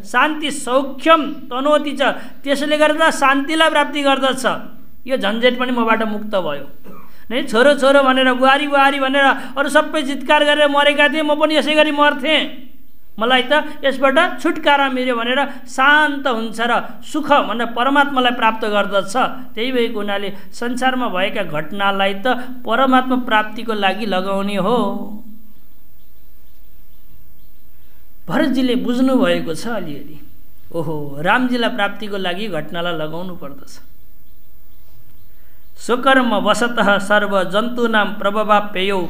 शान्ति सौख्यम तनोति च, त्यसले गर्दा शान्तिलाई प्राप्ति गर्दछ। यो झन्झट पनि मबाट मुक्त भयो। नै छोरो छोरो भनेर, बुहारी बुहारी भनेर अरू सबै चित्कार गरेर मरेका थिए, म पनि यसै गरी मर्थेँ, मलाई त यसबाट छुटकारा मिल्यो भनेर शान्त हुन्छ र सुख भनेर परमात्मालाई प्राप्त गर्दछ। त्यही भएको हुनाले संसारमा भएका घटनालाई त परमात्मा प्राप्तिको लागि लगाउने हो। भरतजीले बुझ्नुभएको छ अलिअलि। ओहो, रामजीलाई प्राप्तिको लागि घटनालाई लगाउनु पर्दछ। स्वकर्म वशतः सर्व जन्तूनां प्रभवाप्ययौ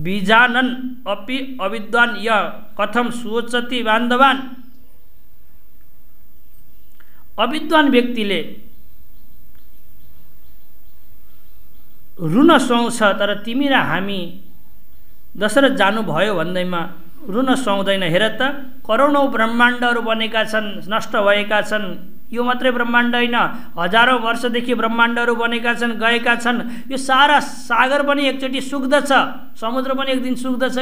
बीजानन अपि अविद्वान य कथम सोचति बान्धवान। अविद्वान व्यक्तिले रुन सुहाउँछ, तर तिमी र हामी दशरथ जानुभयो भन्दैमा रुन सुहाउँदैन। हेर त, करोडौँ ब्रह्माण्डहरू बनेका छन्, नष्ट भएका छन्। यो मात्रै ब्रह्माण्ड होइन, हजारौँ वर्षदेखि ब्रह्माण्डहरू बनेका छन्, गएका छन्। यो सारा सागर पनि एकचोटि सुक्दछ, समुद्र पनि एक दिन सुक्दछ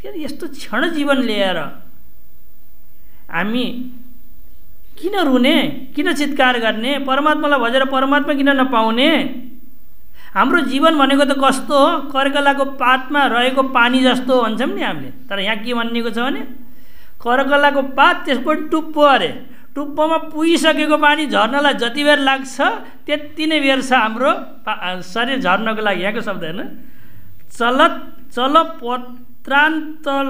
क्या। यस्तो क्षण जीवन लिएर हामी किन रुने, किन चित्कार गर्ने? परमात्मालाई भजेर परमात्मा किन नपाउने? हाम्रो जीवन भनेको त कस्तो हो, करकलाको पातमा रहेको पानी जस्तो भन्छौँ नि हामीले। तर यहाँ के भनिएको छ भने करकलाको पात, त्यसको टुप्पो अरे, टुप्पोमा पुगिसकेको पानी झर्नलाई जति बेर लाग्छ त्यति नै बेर छ हाम्रो शरीर झर्नको लागि। यहाँको शब्द होइन, चल पत्रान्तल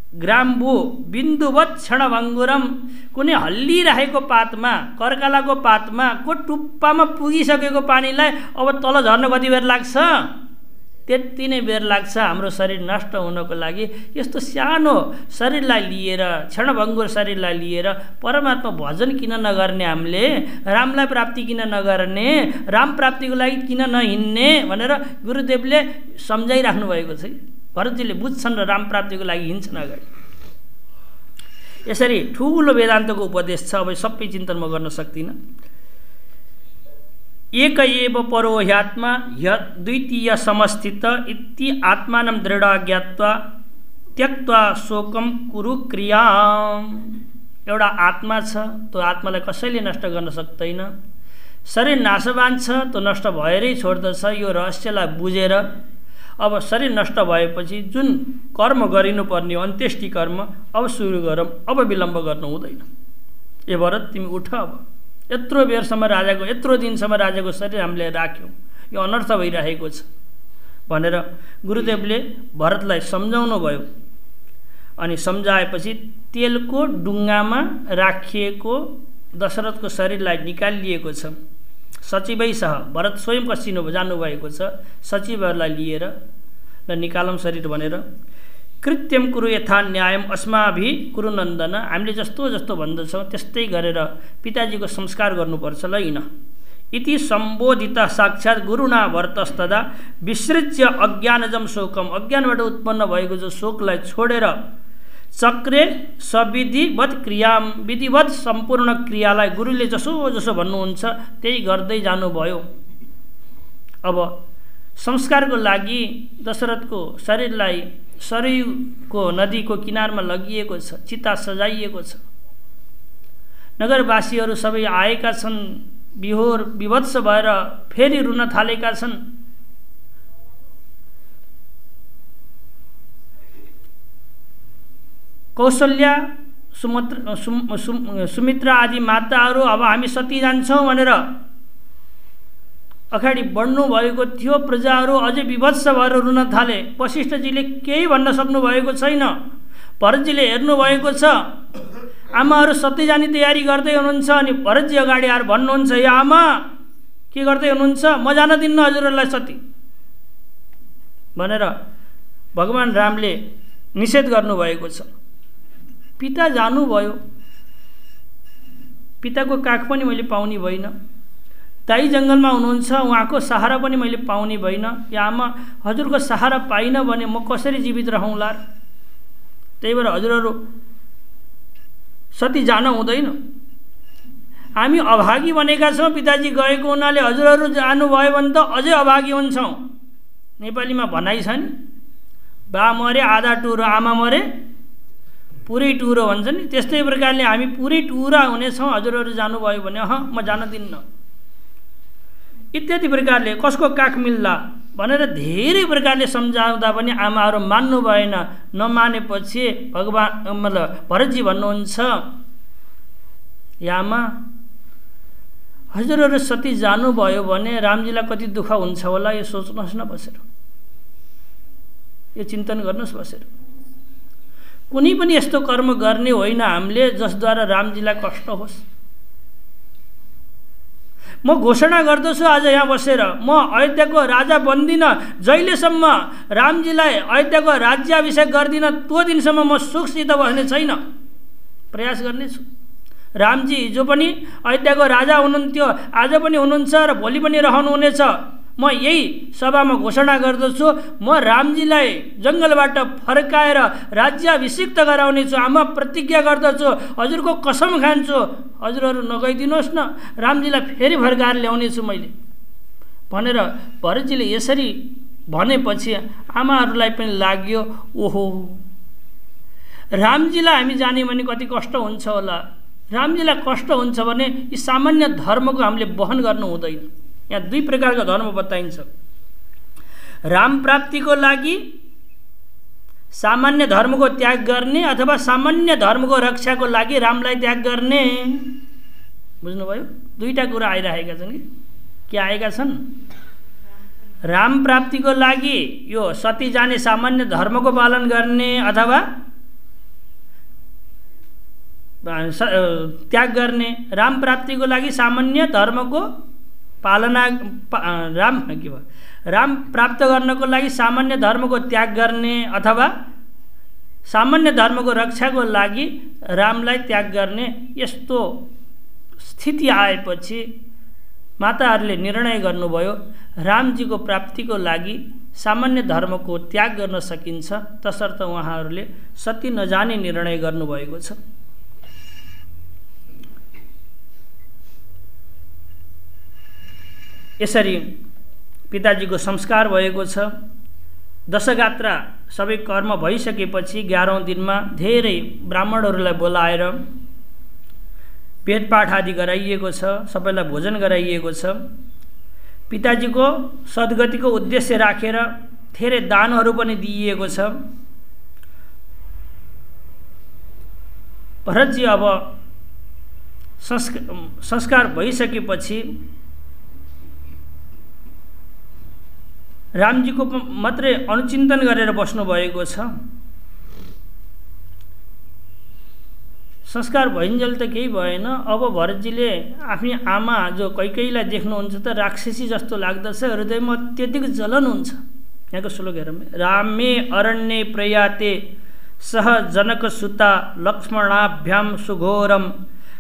ग्राम्बु बिन्दुवत् क्षणभङ्गुरम। कुनै हल्लिरहेको पातमा, करकलाको पातमा को टुप्पामा पुगिसकेको पानीलाई अब तल झर्न कति बेर लाग्छ? त्यति नै बेर लाग्छ हाम्रो शरीर नष्ट हुनको लागि। यस्तो सानो शरीरलाई लिएर, क्षणभङ्गुर शरीरलाई लिएर परमात्मा भजन किन नगर्ने? हामीले रामलाई प्राप्ति किन नगर्ने? राम प्राप्तिको लागि किन नहिँड्ने भनेर गुरुदेवले सम्झाइराख्नु भएको छ। भरतजीले बुझ्छन् र राम प्राप्तिको लागि हिँड्छन् अगाडि। यसरी ठुलो वेदान्तको उपदेश छ। अब सबै चिन्तन म गर्न सक्दिनँ। एक एव परो ह्यात्मा द्वितीय समस्थित इति आत्मानं दृढ ज्ञात्वा त्यक्त्वा शोकम कुरु क्रिया। एउटा आत्मा छ, त्यो आत्मालाई कसैले नष्ट गर्न सक्दैन। शरीर नाशवान छ, त्यो नष्ट भएरै छोड्दछ। यो रहस्यलाई बुझेर अब शरीर नष्ट भएपछि जुन कर्म गरिनुपर्ने हो, अन्त्येष्टि कर्म, अब सुरु गरौँ, अब विलम्ब गर्नु हुँदैन। ए भरत, तिमी उठ। अब यत्रो बेरसम्म राजाको, यत्रो दिनसम्म राजाको शरीर हामीले राख्यौँ, यो अनर्थ भइरहेको छ भनेर गुरुदेवले भरतलाई सम्झाउनु भयो। अनि सम्झाएपछि तेलको डुङ्गामा राखिएको दशरथको शरीरलाई निकालिएको छ। सचिवैसह भरत स्वयं कसिनु जानुभएको छ। सचिवहरूलाई लिएर ल निकालौँ शरीर भनेर। कृत्यम कुरु यथा न्यायम अस्माभि कुरु नन्दन। हामीले जस्तो जस्तो भन्दछौँ त्यस्तै गरेर पिताजीको संस्कार गर्नुपर्छ ल यिन। इति सम्बोधित साक्षात् गुरुना भरतस्तदा विसृज्य अज्ञानजम शोकम। अज्ञानबाट उत्पन्न भएको जो शोकलाई छोडेर चक्रे सविधिवत क्रिया, विधिवत सम्पूर्ण क्रियालाई गुरुले जसो जसो भन्नुहुन्छ त्यही गर्दै जानुभयो। अब संस्कारको लागि दशरथको शरीरलाई सरयुको नदीको किनारमा लगिएको छ, चिता सजाइएको छ। नगरवासीहरू सबै आएका छन्, विहोर विभत्स भएर फेरि रुन थालेका छन्। कौशल्या, सुमित्रा आदि माताहरू अब हामी सती जान्छौँ भनेर अगाडि बढ्नु भएको थियो। प्रजाहरू अझै विभत्स भएर रुन थाले। वशिष्ठजीले केही भन्न सक्नु भएको छैन। भरतजीले हेर्नु भएको छ, आमाहरू सती जाने तयारी गर्दै हुनुहुन्छ। अनि भरतजी अगाडि आएर भन्नुहुन्छ, या आमा के गर्दै हुनुहुन्छ? म जान दिन्न हजुरहरूलाई सती भनेर भगवान् रामले निषेध गर्नुभएको छ। पिता जानुभयो, पिताको काख पनि मैले पाउने भइन। दाइ जङ्गलमा हुनुहुन्छ, उहाँको सहारा पनि मैले पाउने भइन। या आमा हजुरको सहारा पाइनँ भने म कसरी जीवित रहौँला? त्यही भएर हजुरहरू सती जान हुँदैन। हामी अभागी बनेका छौँ, पिताजी गएको हुनाले हजुरहरू जानुभयो भने त अझै अभागी हुन्छौँ। नेपालीमा भनाइ छ नि, बा मरे आधा टुरो, आमा मरे पुरै टुरो भन्छ नि। त्यस्तै प्रकारले हामी पुरै टुरा हुनेछौँ हजुरहरू जानुभयो भने। म जान दिन्न इत्यादि प्रकारले कसको काख मिल्ला भनेर धेरै प्रकारले सम्झाउँदा पनि आमाहरू मान्नु भएन। नमानेपछि भगवान् मतलब भरतजी भन्नुहुन्छ, या आमा हजुरहरू सती जानुभयो भने रामजीलाई कति दुःख हुन्छ होला, यो सोच्नुहोस् न बसेर। यो चिन्तन गर्नुहोस् बसेर। कुनै पनि यस्तो कर्म गर्ने होइन हामीले जसद्वारा रामजीलाई कष्ट होस्। म घोषणा गर्दछु आज यहाँ बसेर, म अयोध्याको राजा बन्दिनँ जहिलेसम्म रामजीलाई अयोध्याको राज्याभिषेक गर्दिनँ त्यो दिनसम्म म सुखसित बस्ने छैन। प्रयास गर्नेछु। रामजी हिजो पनि अयोध्याको राजा हुनुहुन्थ्यो, आज पनि हुनुहुन्छ र भोलि पनि रहनुहुनेछ। म यही सभामा घोषणा गर्दछु, म रामजीलाई जङ्गलबाट फर्काएर राज्याभिषिक्त गराउनेछु। आमा प्रतिज्ञा गर्दछु, हजुरको कसम खान्छु, हजुरहरू नगइदिनुहोस् न, रामजीलाई फेरि फर्काएर ल्याउनेछु मैले भनेर भरतजीले यसरी भनेपछि आमाहरूलाई पनि लाग्यो, ओहो रामजीलाई हामी जाने भने कति कष्ट हुन्छ होला। रामजीलाई कष्ट हुन्छ भने यी सामान्य धर्मको हामीले वहन गर्नु हुँदैन। यहाँ दुई प्रकारको धर्म बताइन्छ। राम प्राप्तिको लागि सामान्य धर्मको त्याग गर्ने अथवा सामान्य धर्मको रक्षाको लागि रामलाई त्याग गर्ने। बुझ्नुभयो? दुईटा कुरा आइरहेका छन् कि के आएका छन्? राम प्राप्तिको लागि यो सती जाने सामान्य धर्मको पालन गर्ने अथवा त्याग गर्ने। राम प्राप्तिको लागि सामान्य धर्मको पालना राम प्राप्त गर्नको लागि सामान्य धर्मको त्याग गर्ने अथवा सामान्य धर्मको रक्षाको लागि रामलाई त्याग गर्ने। यस्तो स्थिति आएपछि माताहरूले निर्णय गर्नुभयो रामजीको प्राप्तिको लागि सामान्य धर्मको त्याग गर्न सकिन्छ, तसर्थ उहाँहरूले सती नजाने निर्णय गर्नुभएको छ। यसरी पिताजीको संस्कार भएको छ। दशगात्रा सबै कर्म भइसकेपछि 11औं दिनमा धेरै ब्राह्मणहरूलाई बोलाएर वेदपाठ आदि गराइएको छ, सबैलाई भोजन गराइएको छ। पिताजीको सद्गतिको उद्देश्य राखेर धेरै दानहरू पनि दिइएको छ। भरतजी अब संस्कार भइसकेपछि रामजीको मात्रै अनुचिन्तन गरेर बस्नुभएको छ। संस्कार भइन्जेल त केही भएन। अब भरतजीले आफ्नी आमा जो कैकेयीलाई देख्नुहुन्छ त राक्षसी जस्तो लाग्दछ, हृदयमा अत्यधिक जलन हुन्छ। यहाँको श्लोक हेरौँ। रामे अरण्ये प्रयाते सह जनकसुता लक्ष्मणाभ्याम सुघोरम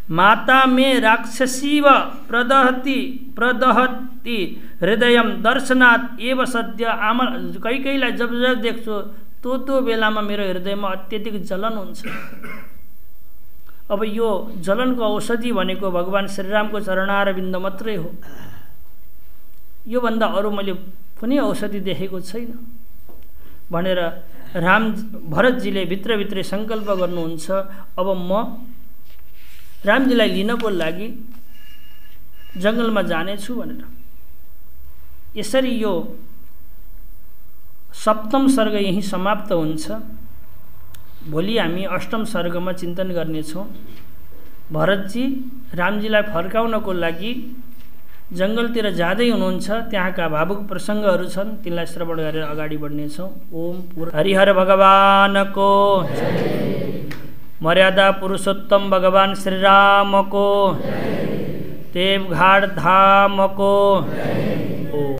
माता मे राक्षसीव प्रदहति हृदयम दर्शनात् एव सद्य। आमा कैकेयीलाई जब जब देख्छु त्यो बेलामा मेरो हृदयमा अत्यधिक जलन हुन्छ। अब यो जलनको औषधि भनेको भगवान श्रीरामको चरणारविन्द मात्रै हो। योभन्दा अरू मैले कुनै औषधि देखेको छैन भनेर भरतजीले भित्रभित्रै सङ्कल्प गर्नुहुन्छ, अब म रामजीलाई लिनको लागि जङ्गलमा जानेछु भनेर। यसरी यो सप्तम सर्ग यही समाप्त हुन्छ। भोलि हामी अष्टम सर्गमा चिन्तन गर्नेछौँ। भरतजी रामजीलाई फर्काउनको लागि जङ्गलतिर जाँदै हुनुहुन्छ, त्यहाँका भावुक प्रसङ्गहरू छन्, तिनलाई श्रवण गरेर अगाडि बढ्नेछौँ। ओम हरिहर भगवानको मर्यादा पुरुषोत्तम भगवान श्रीरामको देवघाट धामको